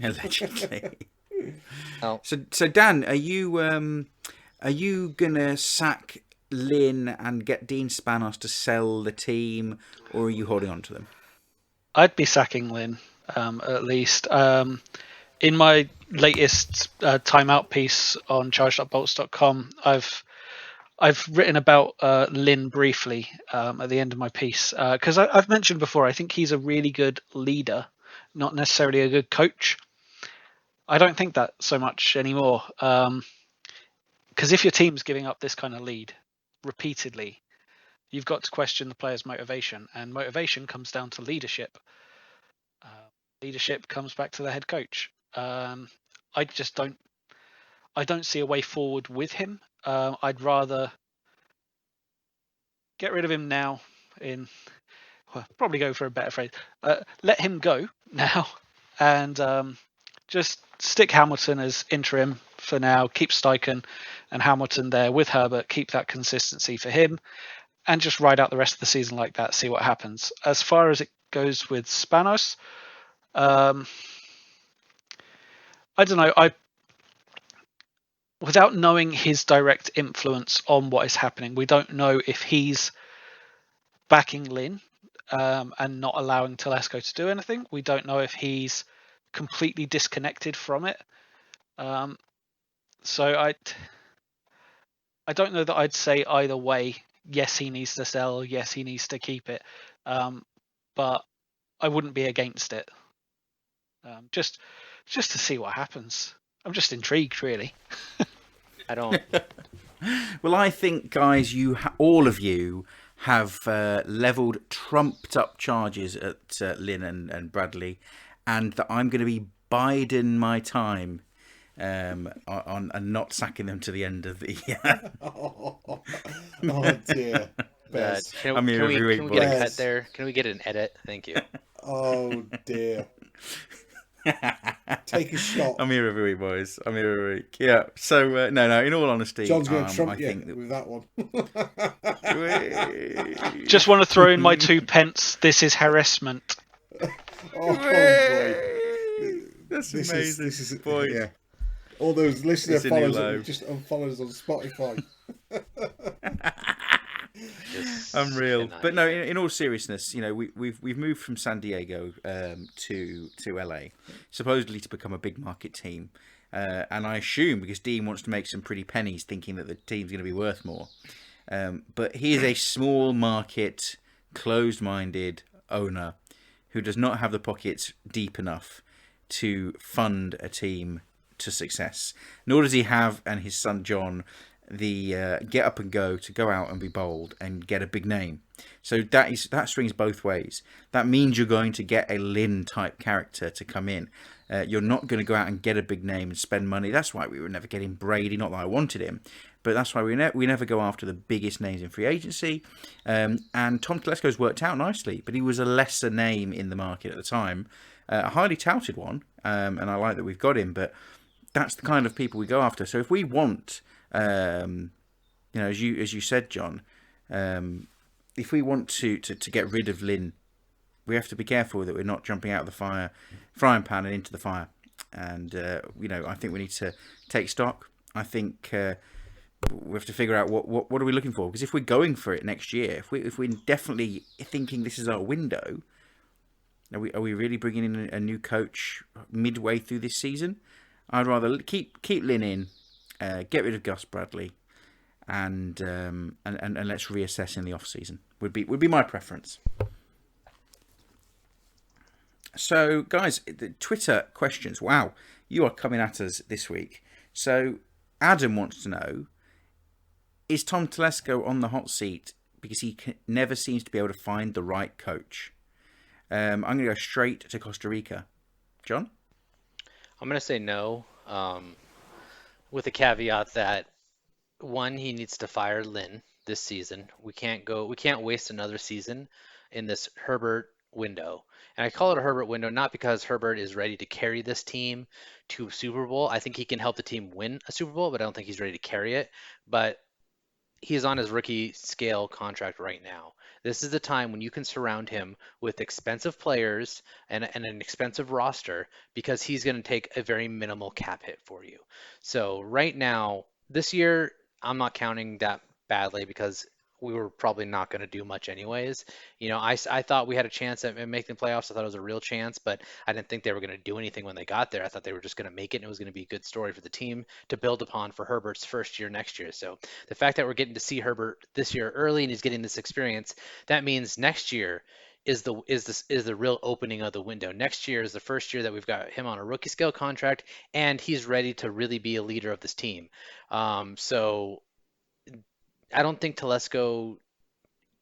Allegedly. Oh. So Dan, are you gonna sack Lynn and get Dean Spanos to sell the team, or are you holding on to them? I'd be sacking Lynn, at least. In my latest timeout piece on charge.bolts.com, I've written about Lynn briefly at the end of my piece, because I've mentioned before, I think he's a really good leader, not necessarily a good coach. I don't think that so much anymore, because if your team's giving up this kind of lead repeatedly, you've got to question the player's motivation, and motivation comes down to leadership. Leadership comes back to the head coach. I don't see a way forward with him. I'd rather get rid of him now. Probably go for a better phrase. Let him go now, and just stick Hamilton as interim for now. Keep Steichen and Hamilton there with Herbert. Keep that consistency for him, and just ride out the rest of the season like that. See what happens. As far as it goes with Spanos, I don't know. Without knowing his direct influence on what is happening, we don't know if he's backing Lynn and not allowing Telesco to do anything. We don't know if he's completely disconnected from it. So I don't know that I'd say either way. Yes, he needs to sell. Yes, he needs to keep it. But I wouldn't be against it. Just to see what happens. I'm just intrigued, really. I don't. Well, I think, guys, all of you have levelled trumped-up charges at Lynn and Bradley, and that I'm going to be biding my time on and not sacking them to the end of the year. Oh dear. Bez. Can we get a cut there? Can we get an edit? Thank you. Oh dear. Take a shot. I'm here every week, boys. I'm here every week. Yeah. So no. In all honesty, John's going to trump I think with that one. Just want to throw in my 2 pence. This is harassment. Oh boy. That's amazing. This is boy. Yeah. All those listener It's a new followers low. that just unfollow us on Spotify. Unreal. But no, in all seriousness, we've moved from San Diego to LA, supposedly to become a big market team, and I assume because Dean wants to make some pretty pennies, thinking that the team's going to be worth more. But he is a small market, closed-minded owner who does not have the pockets deep enough to fund a team to success. Nor does he have, and his son John, the get up and go to go out and be bold and get a big name. So that swings both ways. That means you're going to get a Lynn type character to come in. You're not going to go out and get a big name and spend money. That's why we were never getting Brady. Not that I wanted him, but that's why we never go after the biggest names in free agency. And Tom Telesco's worked out nicely, but he was a lesser name in the market at the time, a highly touted one. And I like that we've got him, but that's the kind of people we go after. So if we want, as you said, John, if we want to get rid of Lynn, we have to be careful that we're not jumping out of the frying pan and into the fire. And I think we need to take stock. I think we have to figure out what are we looking for, because if we're going for it next year, if we're definitely thinking this is our window, are we really bringing in a new coach midway through this season? I'd rather keep Lynn in, get rid of Gus Bradley, and let's reassess in the off season. Would be my preference. So, guys, the Twitter questions. Wow, you are coming at us this week. So, Adam wants to know: is Tom Telesco on the hot seat because he never seems to be able to find the right coach? I'm going to go straight to Costa Rica. John? I'm going to say no, with the caveat that, one, he needs to fire Lynn this season. We can't waste another season in this Herbert window. And I call it a Herbert window not because Herbert is ready to carry this team to a Super Bowl. I think he can help the team win a Super Bowl, but I don't think he's ready to carry it. But he's on his rookie scale contract right now. This is the time when you can surround him with expensive players and an expensive roster, because he's going to take a very minimal cap hit for you. So right now, this year, I'm not counting that badly because we were probably not going to do much anyways. I thought we had a chance at making the playoffs. I thought it was a real chance, but I didn't think they were going to do anything when they got there. I thought they were just going to make it, and it was going to be a good story for the team to build upon for Herbert's first year next year. So the fact that we're getting to see Herbert this year early and he's getting this experience, that means next year is the real opening of the window. Next year is the first year that we've got him on a rookie scale contract, and he's ready to really be a leader of this team. So I don't think Telesco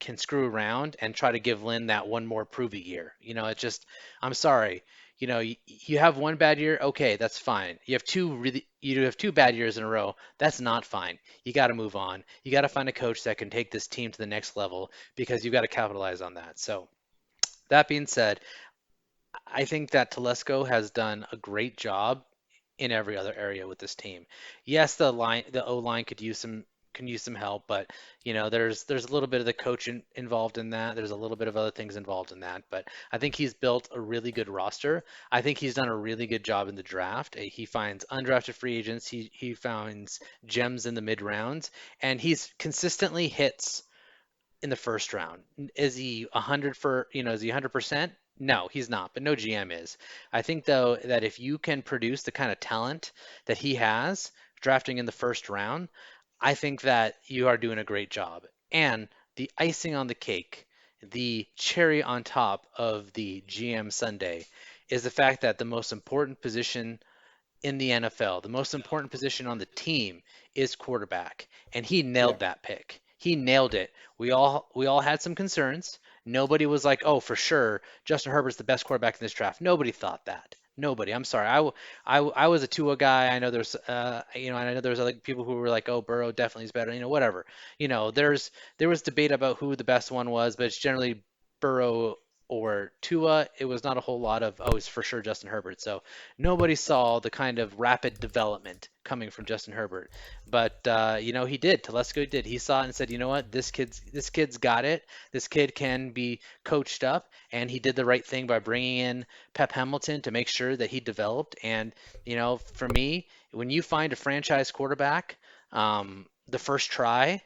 can screw around and try to give Lynn that one more prove-it year. I'm sorry. You have one bad year, okay, that's fine. You have two bad years in a row, that's not fine. You got to move on. You got to find a coach that can take this team to the next level, because you've got to capitalize on that. So that being said, I think that Telesco has done a great job in every other area with this team. Yes, the O line could use some help, but there's a little bit of the coach involved in that. There's a little bit of other things involved in that, but I think he's built a really good roster. I think he's done a really good job in the draft. He finds undrafted free agents. He finds gems in the mid rounds, and he's consistently hits in the first round. Is he 100%? No, he's not, but no GM is. I think though that if you can produce the kind of talent that he has drafting in the first round, I think that you are doing a great job. And the icing on the cake, the cherry on top of the GM Sunday is the fact that the most important position in the NFL, the most important position on the team is quarterback, and he Yeah. nailed that pick. He nailed it. We all had some concerns. Nobody was like, "Oh, for sure, Justin Herbert's the best quarterback in this draft." Nobody thought that. Nobody. I'm sorry. I was a Tua guy. I know there's and I know there's other people who were like, "Oh, Burrow definitely is better." Whatever. There was debate about who the best one was, but it's generally Burrow or Tua. It was not a whole lot of, "Oh, it's for sure Justin Herbert." So nobody saw the kind of rapid development coming from Justin Herbert, but he did. Telesco did. He saw it and said, "You know what? This kid's got it. This kid can be coached up," and he did the right thing by bringing in Pep Hamilton to make sure that he developed. And for me, when you find a franchise quarterback, the first try,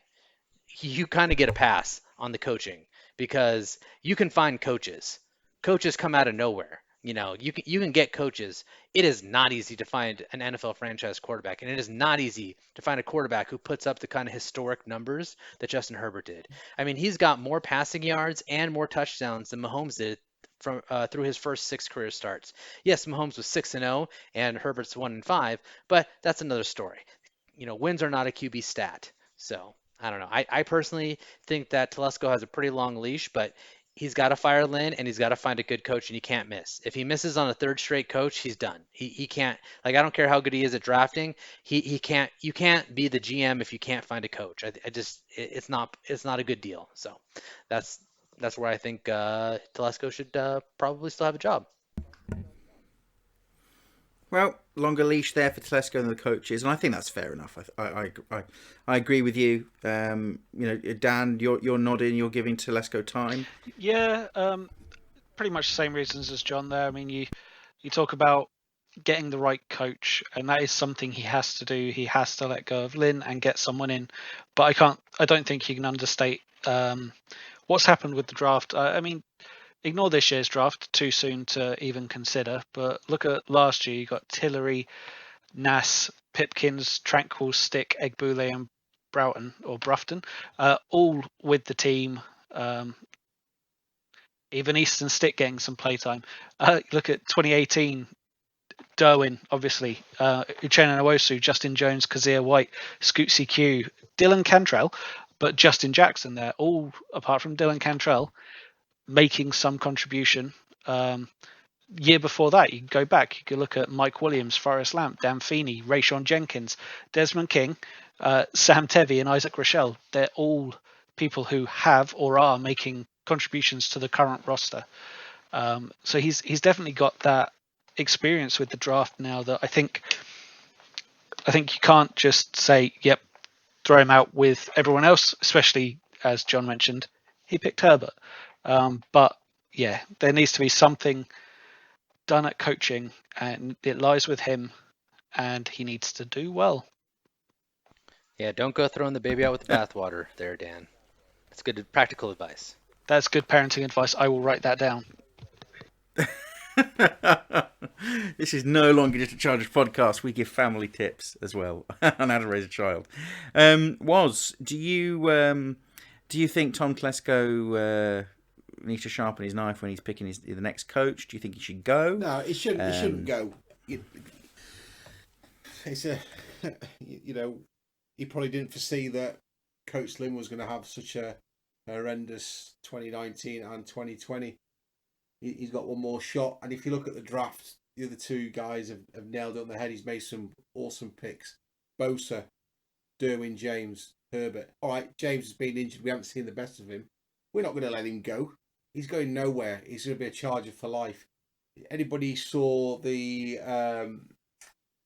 you kind of get a pass on the coaching because you can find coaches. Coaches come out of nowhere. You can get coaches. It is not easy to find an NFL franchise quarterback, and it is not easy to find a quarterback who puts up the kind of historic numbers that Justin Herbert did. I mean, he's got more passing yards and more touchdowns than Mahomes did from through his first 6 career starts. Yes, Mahomes was 6-0 and Herbert's 1-5, but that's another story. Wins are not a QB stat. So I don't know. I personally think that Telesco has a pretty long leash, but he's got to fire Lynn and he's got to find a good coach, and he can't miss. If he misses on a third straight coach, he's done. He can't, like, I don't care how good he is at drafting. He can't. You can't be the GM if you can't find a coach. It's not a good deal. So that's where I think Telesco should probably still have a job. Well, longer leash there for Telesco than the coaches, and I think that's fair enough. I agree with you. Dan, you're nodding. You're giving Telesco time. Yeah, pretty much the same reasons as John there. I mean, you talk about getting the right coach, and that is something he has to do. He has to let go of Lynn and get someone in. But I don't think you can understate what's happened with the draft. I mean, ignore this year's draft, too soon to even consider. But look at last year. You got Tillery, Nass, Pipkins, Tranquil, Stick, Egbule, and Brufton, all with the team. Even Easton Stick getting some playtime. Look at 2018. Derwin, obviously, Uchenna Nwosu, Justin Jones, Kazir White, Scootsy Q, Dylan Cantrell, but Justin Jackson there, all apart from Dylan Cantrell, making some contribution. Year before that, you can go back. You could look at Mike Williams, Forrest Lamp, Dan Feeney, Rayshon Jenkins, Desmond King, Sam Tevy, and Isaac Rochelle. They're all people who have or are making contributions to the current roster. So he's definitely got that experience with the draft now that I think you can't just say, yep, throw him out with everyone else, especially as John mentioned, he picked Herbert. But yeah, there needs to be something done at coaching, and it lies with him, and he needs to do well. Yeah, don't go throwing the baby out with the bathwater there, Dan. That's good practical advice. That's good parenting advice. I will write that down. This is no longer just a Chargers podcast. We give family tips as well on how to raise a child. Woz, do you think Tom Telesco needs to sharpen his knife when he's picking the next coach? Do you think he should go? No, he shouldn't. He shouldn't go. It's he probably didn't foresee that Coach Lynn was going to have such a horrendous 2019 and 2020. He's got one more shot, and if you look at the draft, the other two guys have nailed it on the head. He's made some awesome picks. Bosa, Derwin James, Herbert. All right, James has been injured. We haven't seen the best of him. We're not going to let him go. He's going nowhere. He's going to be a Charger for life. anybody saw the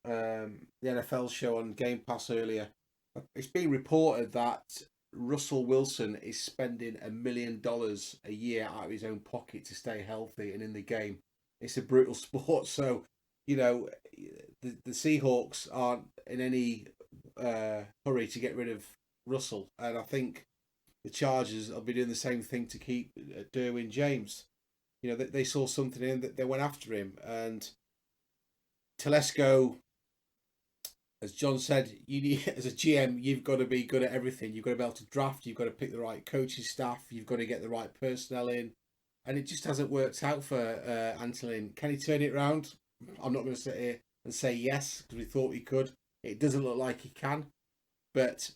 NFL show on Game Pass earlier, it's been reported that Russell Wilson is spending $1 million a year out of his own pocket to stay healthy and in the game. It's a brutal sport, so the Seahawks aren't in any hurry to get rid of Russell, and I think the Chargers will be doing the same thing to keep Derwin James. They saw something in that they went after him, and Telesco, as John said, you need, as a GM, you've got to be good at everything. You've got to be able to draft. You've got to pick the right coaching staff. You've got to get the right personnel in, and it just hasn't worked out for Antolin. Can he turn it around? I'm not going to sit here and say yes because we thought he could. It doesn't look like he can, but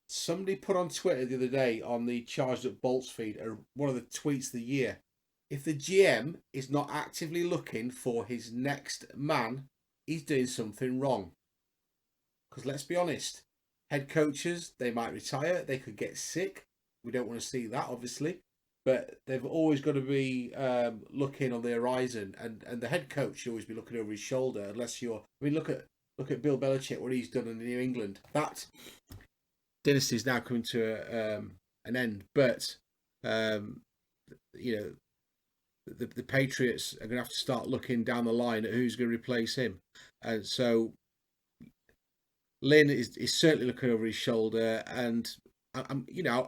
somebody put on Twitter the other day on the Charged Up Bolts feed, one of the tweets of the year. If the GM is not actively looking for his next man, he's doing something wrong. Because let's be honest, head coaches, they might retire, they could get sick. We don't want to see that, obviously. But they've always got to be looking on the horizon. And the head coach should always be looking over his shoulder, unless you're... I mean, look at Bill Belichick, what he's done in New England. That dynasty is now coming to an end. But, the Patriots are going to have to start looking down the line at who's going to replace him. And so Lynn is certainly looking over his shoulder, and I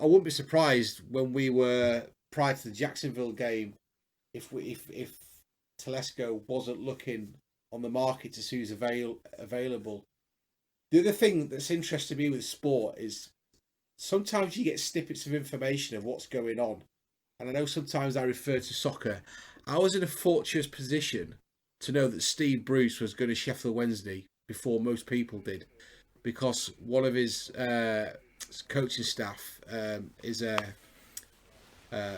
wouldn't be surprised when we were prior to the Jacksonville game if Telesco wasn't looking on the market to see who's available. The other thing that's interesting me with sport is sometimes you get snippets of information of what's going on, and I know sometimes I refer to soccer. I was in a fortuitous position to know that Steve Bruce was going to Sheffield Wednesday before most people did, because one of his coaching staff is a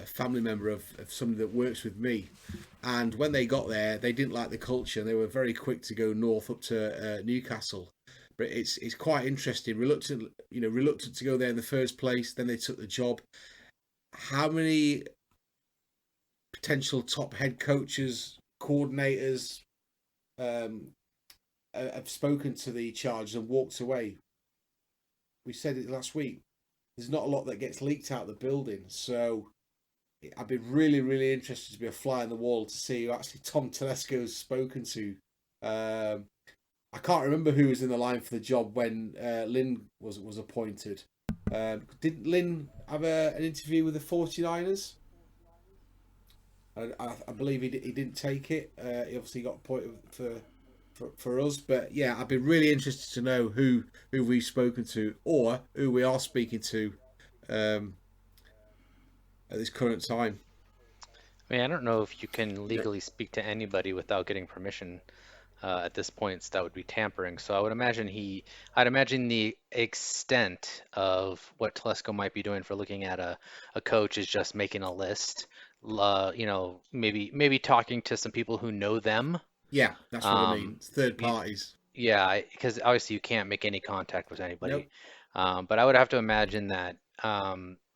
family member of somebody that works with me. And when they got there, they didn't like the culture. They were very quick to go north up to Newcastle. But it's quite interesting. Reluctant to go there in the first place. Then they took the job. How many potential top head coaches, coordinators, have spoken to the Chargers and walked away? We said it last week. There's not a lot that gets leaked out of the building, so I'd be really, really interested to be a fly on the wall to see who actually Tom Telesco's spoken to. I can't remember who was in the line for the job when Lynn was appointed. Didn't Lynn have an interview with the 49ers? I believe he didn't take it. He obviously got appointed for us, but yeah, I'd be really interested to know who we've spoken to or who we are speaking to at this current time. I mean, I don't know if you can legally speak to anybody without getting permission at this point. So that would be tampering. So I would imagine I'd imagine the extent of what Telesco might be doing for looking at a coach is just making a list. Maybe talking to some people who know them. Yeah, that's what I mean. It's third parties. Yeah, because obviously you can't make any contact with anybody. Nope. But I would have to imagine that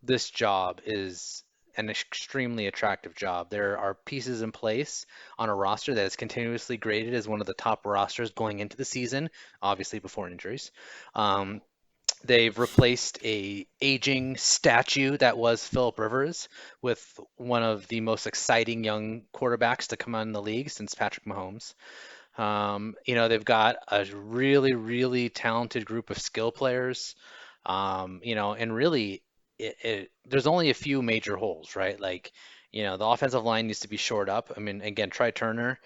this job is an extremely attractive job. There are pieces in place on a roster that is continuously graded as one of the top rosters going into the season, obviously before injuries. They've replaced a aging statue that was Philip Rivers with one of the most exciting young quarterbacks to come out in the league since Patrick Mahomes. They've got a really, really talented group of skill players. And really, there's only a few major holes, right? Like, the offensive line needs to be shored up. I mean, again, Try Turner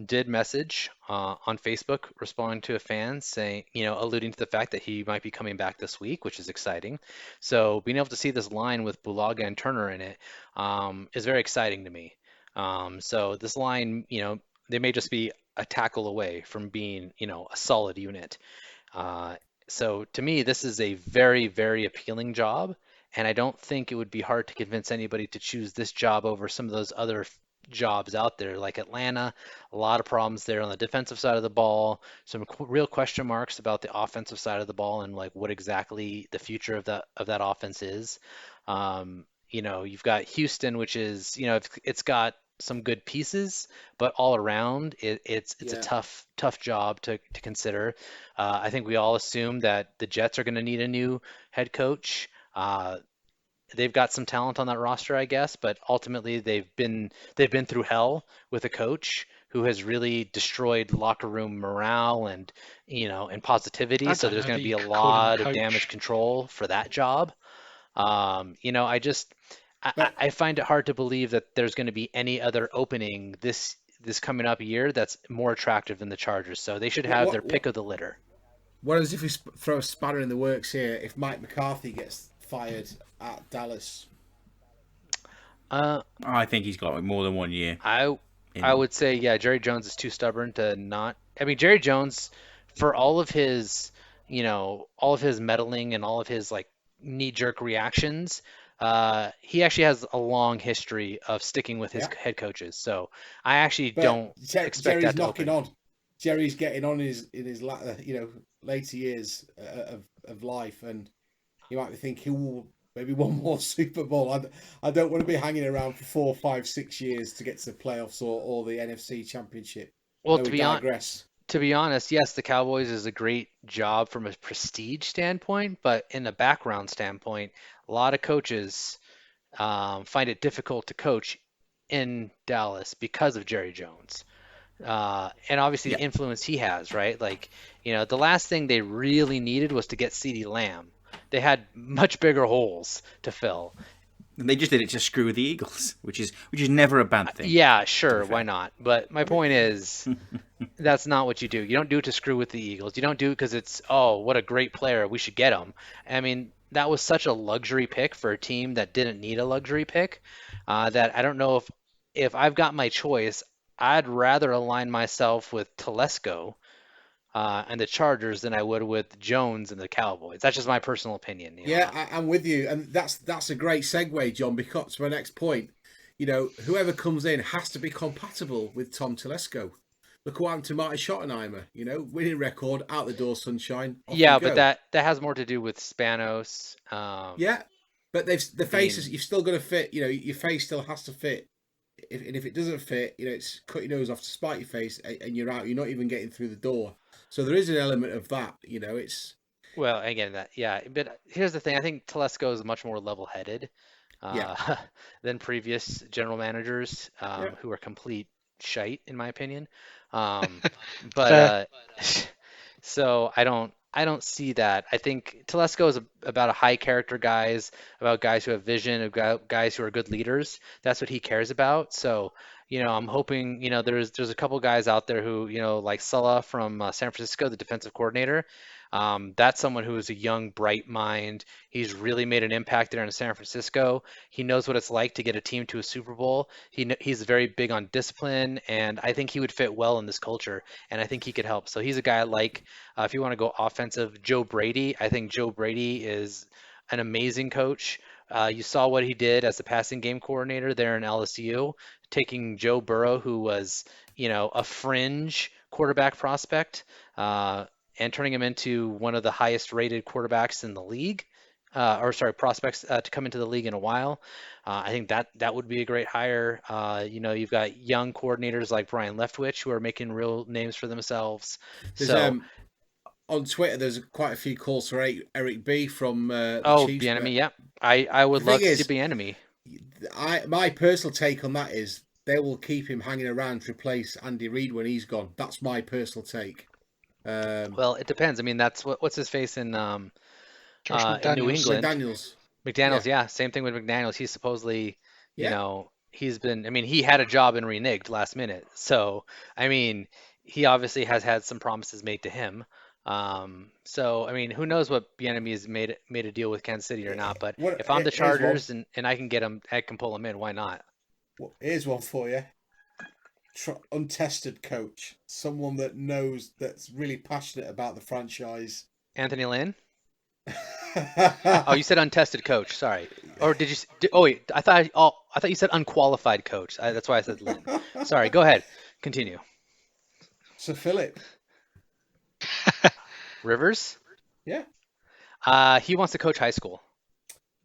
did message on Facebook responding to a fan saying, alluding to the fact that he might be coming back this week, which is exciting. So being able to see this line with Bulaga and Turner in it is very exciting to me. So this line, they may just be a tackle away from being, a solid unit. So to me, this is a very, very appealing job. And I don't think it would be hard to convince anybody to choose this job over some of those other jobs out there, like Atlanta. A lot of problems there on the defensive side of the ball. Some real question marks about the offensive side of the ball and like what exactly the future of that offense is. You've got Houston, which is, it's got some good pieces, but all around it's a Yeah. tough job to consider. I think we all assume that the Jets are going to need a new head coach. They've got some talent on that roster, I guess, but ultimately they've been through hell with a coach who has really destroyed locker room morale and and positivity. I So don't there's know going that to you be a could call him a lot of damage coach. control for that job. I just But I find it hard to believe that there's going to be any other opening this coming up year that's more attractive than the Chargers. So they should what have their what pick what, of the litter. what is if we throw a spanner in the works here? If Mike McCarthy gets fired at Dallas, Uh, I think he's got more than 1 year I in I him. would say, yeah, Jerry Jones is too stubborn to not. I mean, Jerry Jones, for all of his, all of his meddling and all of his like knee-jerk reactions, he actually has a long history of sticking with his yeah. head coaches. So I actually But don't expect Jerry's that to knocking open. on. Jerry's getting on in his latter, later years of life, and you might be thinking, "Ooh, maybe one more Super Bowl." I don't want to be hanging around for 4, 5, 6 years to get to the playoffs or the NFC Championship. I Well, know we digress. to be honest, yes, the Cowboys is a great job from a prestige standpoint, but in a background standpoint, a lot of coaches find it difficult to coach in Dallas because of Jerry Jones. And obviously the Yeah, influence he has, right? Like, the last thing they really needed was to get CeeDee Lamb. They had much bigger holes to fill. And they just did it to screw with the Eagles, which is never a bad thing, Yeah, to be sure, why fair. not? But my I mean, point is, that's not what you do. You don't do it to screw with the Eagles. You don't do it because it's, oh, what a great player. We should get him. I mean, that was such a luxury pick for a team that didn't need a luxury pick, that I don't know if I've got my choice, I'd rather align myself with Telesco and the Chargers than I would with Jones and the Cowboys. That's just my personal opinion. yeah, I'm with you, and that's a great segue, John, because to my next point, whoever comes in has to be compatible with Tom Telesco. Look what happened to Martin Schottenheimer. Winning record, out the door, sunshine, off you Yeah, but go. that has more to do with Spanos. Yeah, but the I faces mean, you've still got to fit. Your face still has to fit. And if it doesn't fit, it's cut your nose off to spite your face, and you're out. You're not even getting through the door. So there is an element of that. It's well, again, yeah. But here's the thing. I think Telesco is much more level-headed yeah, uh, than previous general managers yeah. who are complete shite, in my opinion. Um, but Fair. so I don't see that. I think Telesco is about a high character guys, about guys who have vision, about guys who are good leaders. That's what he cares about. So, I'm hoping, there's a couple guys out there who, like Sulla from San Francisco, the defensive coordinator. That's someone who is a young, bright mind. He's really made an impact there in San Francisco. He knows what it's like to get a team to a Super Bowl. He's very big on discipline, and I think he would fit well in this culture, and I think he could help. So he's a guy I like. If you want to go offensive, Joe Brady. I think Joe Brady is an amazing coach. You saw what he did as the passing game coordinator there in LSU, taking Joe Burrow, who was, a fringe quarterback prospect, and turning him into one of the highest rated quarterbacks in the league. Or sorry, prospects to come into the league in a while. I think that would be a great hire. You've got young coordinators like Brian Leftwich who are making real names for themselves. There's So, on Twitter. There's quite a few calls for Eric B from the oh, Chiefs, Bieniemy, but yeah, I the would thing love to see is, Bieniemy. my personal take on that is they will keep him hanging around to replace Andy Reid when he's gone. That's my personal take. Um, Well, it depends. I mean, that's what's his face Josh in New McDaniels. England. McDaniels, McDaniels, yeah, yeah, same thing with McDaniels. He's supposedly, yeah. he's been, I mean, he had a job and reneged last minute. So, I mean, he obviously has had some promises made to him. So, I mean, who knows what Bieniemy has made a deal with Kansas City or not? But What? if I'm the Here's one. Chargers and I can get him, I can pull him in. Why not? Here's one for you. Untested coach, someone that knows, that's really passionate about the franchise. Anthony Lynn? Oh, you said untested coach. Sorry. Or did you? Oh wait, I thought you said unqualified coach. That's why I said Lynn. Sorry. Go ahead. Continue. Sir Philip, Rivers. yeah, He wants to coach high school.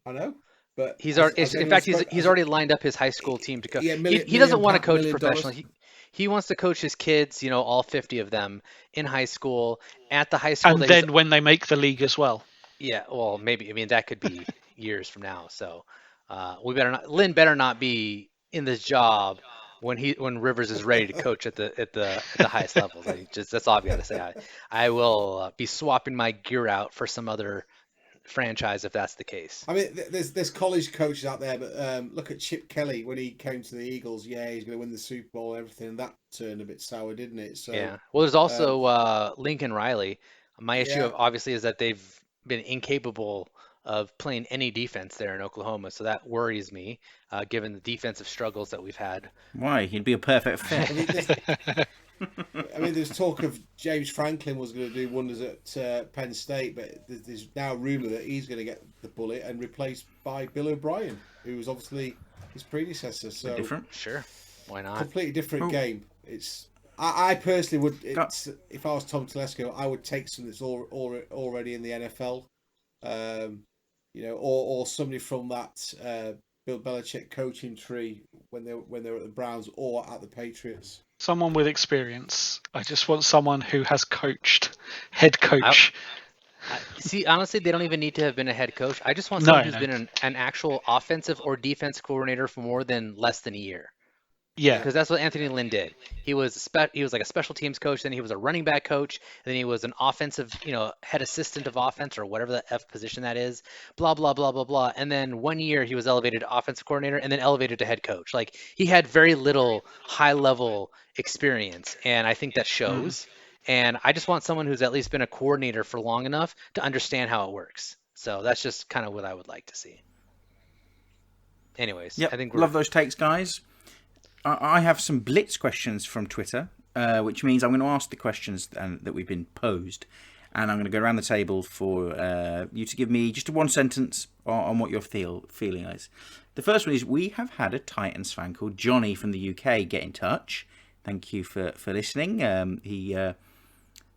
I know. But He's has, already, has in anyone fact, spoke? he's already lined up his high school team to coach. Yeah, He doesn't want to coach $1 million. professionally. He wants to coach his kids, all 50 of them in high school, at the high school And that he's. then when they make the league as well. Yeah, well, maybe. I mean, that could be years from now. So, we better not. Lynn better not be in this job when Rivers is ready to coach at the highest levels. That's all I've got to say. I will be swapping my gear out for some other franchise if that's the case. I mean, there's college coaches out there, but look at Chip Kelly when he came to the Eagles. Yeah, he's going to win the Super Bowl and everything. And that turned a bit sour, didn't it? So Yeah. Well, there's also Lincoln Riley. My issue yeah, obviously is that they've been incapable of playing any defense there in Oklahoma, so that worries me, given the defensive struggles that we've had. Why? He'd be a perfect fit. I mean, there's talk of James Franklin was going to do wonders at Penn State, but there's now rumour that he's going to get the bullet and replaced by Bill O'Brien, who was obviously his predecessor. So Different. Sure. Why not? completely different Oh. game. It's I personally would. If I was Tom Telesco, I would take something that's already in the NFL, or somebody from that Bill Belichick coaching tree when they were at the Browns or at the Patriots. Someone with experience. I just want someone who has coached, head coach. See, honestly, they don't even need to have been a head coach. I just want someone who's No. been an actual offensive or defense coordinator for more than less than a year. Yeah. Because that's what Anthony Lynn did. He was like a special teams coach, then he was a running back coach, then he was an offensive, head assistant of offense or whatever the F position that is, blah, blah, blah, blah, blah. And then 1 year he was elevated to offensive coordinator and then elevated to head coach. Like, he had very little high-level experience, and I think that shows. And I just want someone who's at least been a coordinator for long enough to understand how it works. So that's just kind of what I would like to see. Anyways, Yep. I think Love those takes, guys. I have some blitz questions from Twitter, which means I'm going to ask the questions that we've been posed, and I'm going to go around the table for you to give me just a one sentence on what your feeling is. The first one is, we have had a Titans fan called Johnny from the UK get in touch. Thank you for listening. He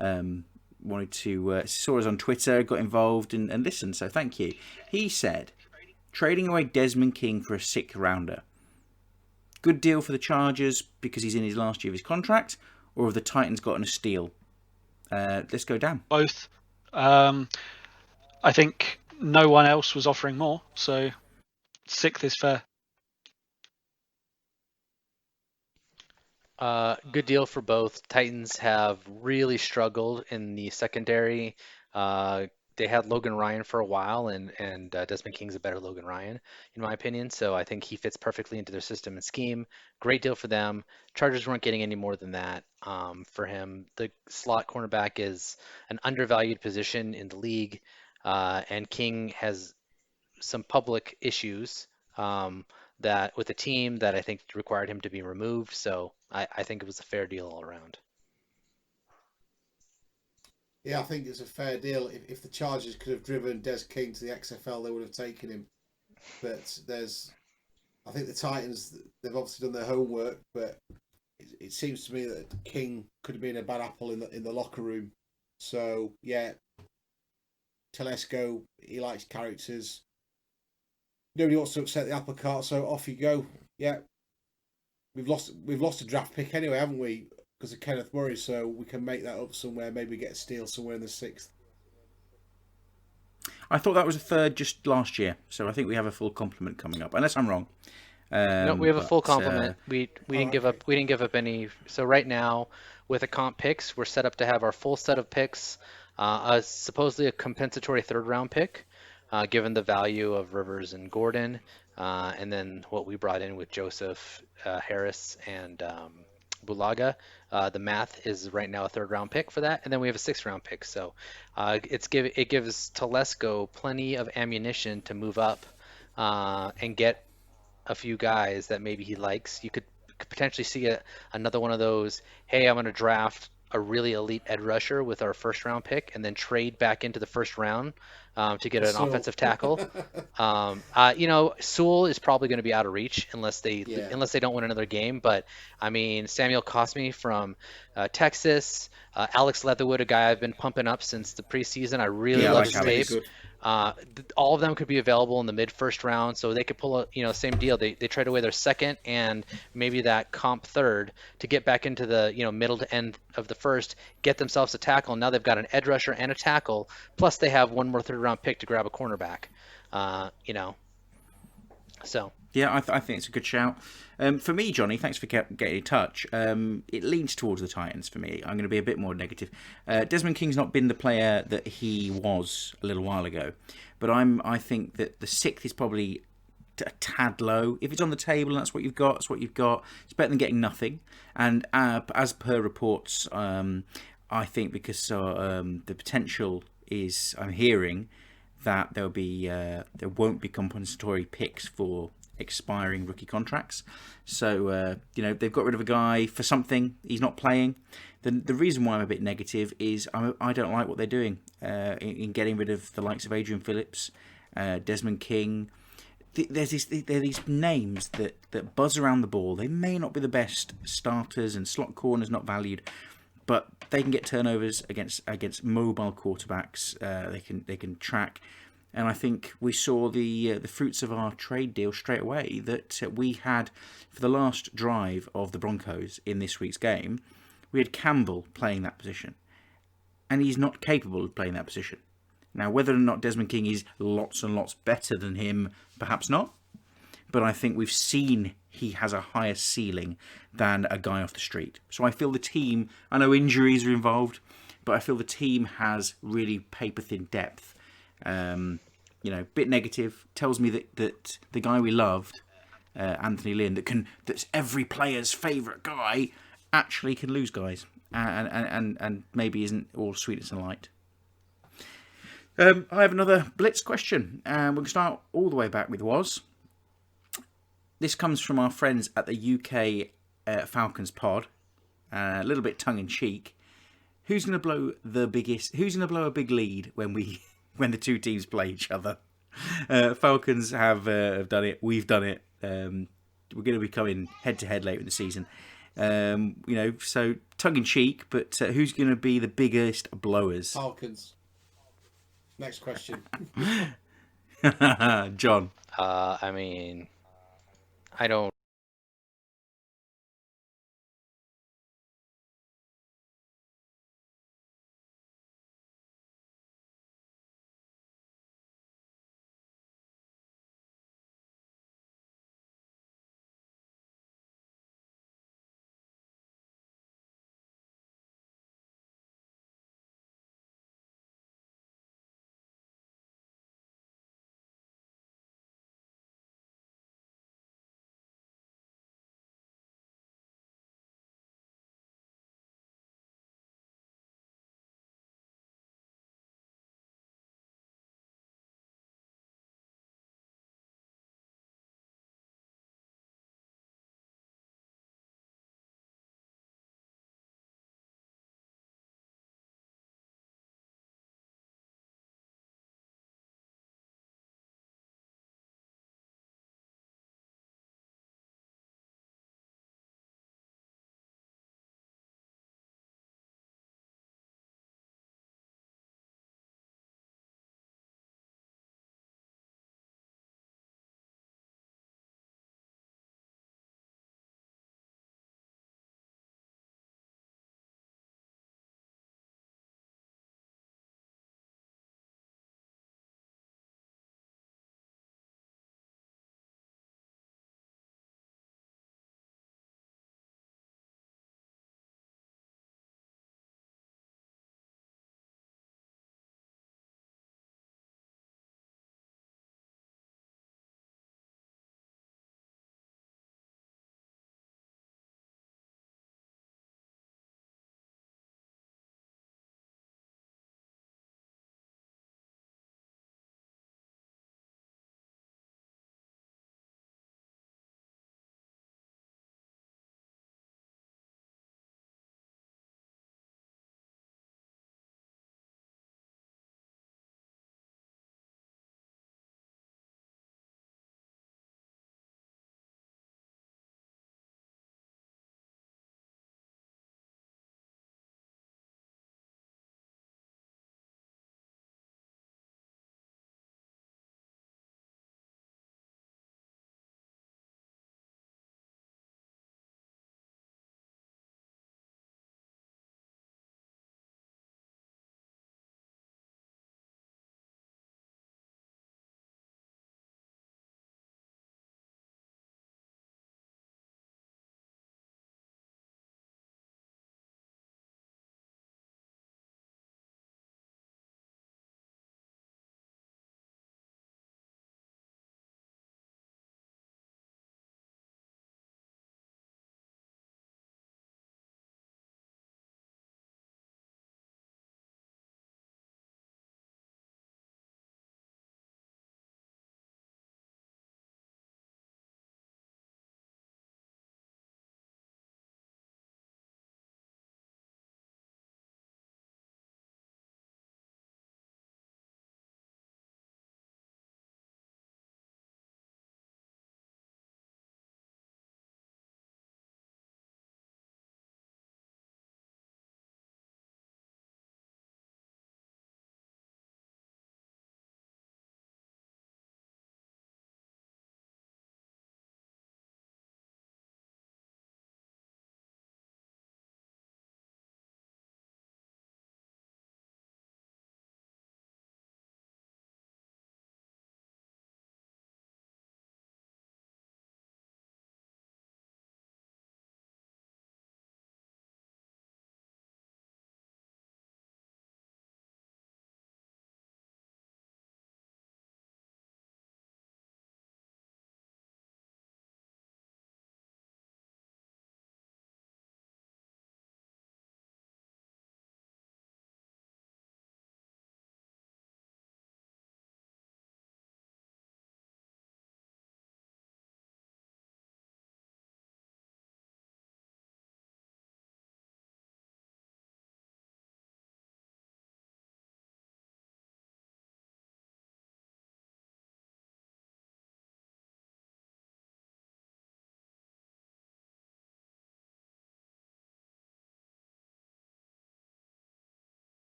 wanted to saw us on Twitter, got involved and listened, so thank you. He said, trading away Desmond King for a 6th rounder. Good deal for the Chargers because he's in his last year of his contract, or have the Titans gotten a steal? Let's go down. Both. I think no one else was offering more, so 6th is fair. Good deal for both. Titans have really struggled in the secondary. They had Logan Ryan for a while, and Desmond King's a better Logan Ryan, in my opinion. So I think he fits perfectly into their system and scheme. Great deal for them. Chargers weren't getting any more than that for him. The slot cornerback is an undervalued position in the league, and King has some public issues that with the team that I think required him to be removed. So I think it was a fair deal all around. Yeah, I think it's a fair deal. If the Chargers could have driven Des King to the XFL, they would have taken him. But I think the Titans, they've obviously done their homework, but it seems to me that King could have been a bad apple in the locker room. So yeah, Telesco, he likes characters. Nobody wants to upset the apple cart, so off you go. Yeah, we've lost a draft pick anyway, haven't we? Because of Kenneth Murray, so we can make that up somewhere. Maybe get a steal somewhere in the 6th. I thought that was a 3rd just last year, so I think we have a full complement coming up, unless I'm wrong. No, we have a full complement. We didn't give up any. So right now, with the comp picks, we're set up to have our full set of picks. Supposedly a compensatory 3rd round pick, given the value of Rivers and Gordon, and then what we brought in with Joseph, Harris, and Bulaga. The math is right now a 3rd round pick for that, and then we have a 6th round pick. So it gives Telesco plenty of ammunition to move up and get a few guys that maybe he likes. You could potentially see another one of those. Hey, I'm going to draft a really elite edge rusher with our 1st round pick, and then trade back into the 1st round to get an Sewell. offensive tackle. Sewell is probably going to be out of reach unless they don't win another game. But I mean, Samuel Cosme from Texas, Alex Leatherwood, a guy I've been pumping up since the preseason. I really Yeah, I love like his Alex. tape. All of them could be available in the mid-first round, so they could pull a same deal. They trade away their second and maybe that comp third to get back into the middle to end of the first, get themselves a tackle. And now they've got an edge rusher and a tackle, plus they have one more third-round pick to grab a cornerback. So. Yeah, I think it's a good shout. For me, Johnny, thanks for getting in touch. It leans towards the Titans for me. I'm going to be a bit more negative. Desmond King's not been the player that he was a little while ago, but I think that the 6th is probably a tad low. If it's on the table and that's what you've got, it's what you've got. It's better than getting nothing. And as per reports, I think because the potential is, I'm hearing that there won't be compensatory picks for expiring rookie contracts. So they've got rid of a guy for something. He's not playing. The reason why I'm a bit negative is I don't like what they're doing in getting rid of the likes of Adrian Phillips, Desmond King. There are these names that buzz around the ball. They may not be the best starters, and slot corners not valued, but they can get turnovers against mobile quarterbacks. They can track. And I think we saw the fruits of our trade deal straight away, that we had, for the last drive of the Broncos in this week's game, we had Campbell playing that position. And he's not capable of playing that position. Now, whether or not Desmond King is lots and lots better than him, perhaps not. But I think we've seen he has a higher ceiling than a guy off the street. So I feel the team, I know injuries are involved, but I feel the team has really paper-thin depth. Bit negative. Tells me that the guy we loved, Anthony Lynn, that's every player's favourite guy, actually can lose guys, and maybe isn't all sweetness and light. I have another blitz question, and we're going to start all the way back with Woz. This comes from our friends at the UK Falcons pod, a little bit tongue in cheek. Who's going to blow Who's going to blow a big lead when the two teams play each other? Falcons have done it. We've done it. We're going to be coming head to head later in the season. So tongue in cheek, but who's going to be the biggest blowers? Falcons. Next question. John. I mean, I don't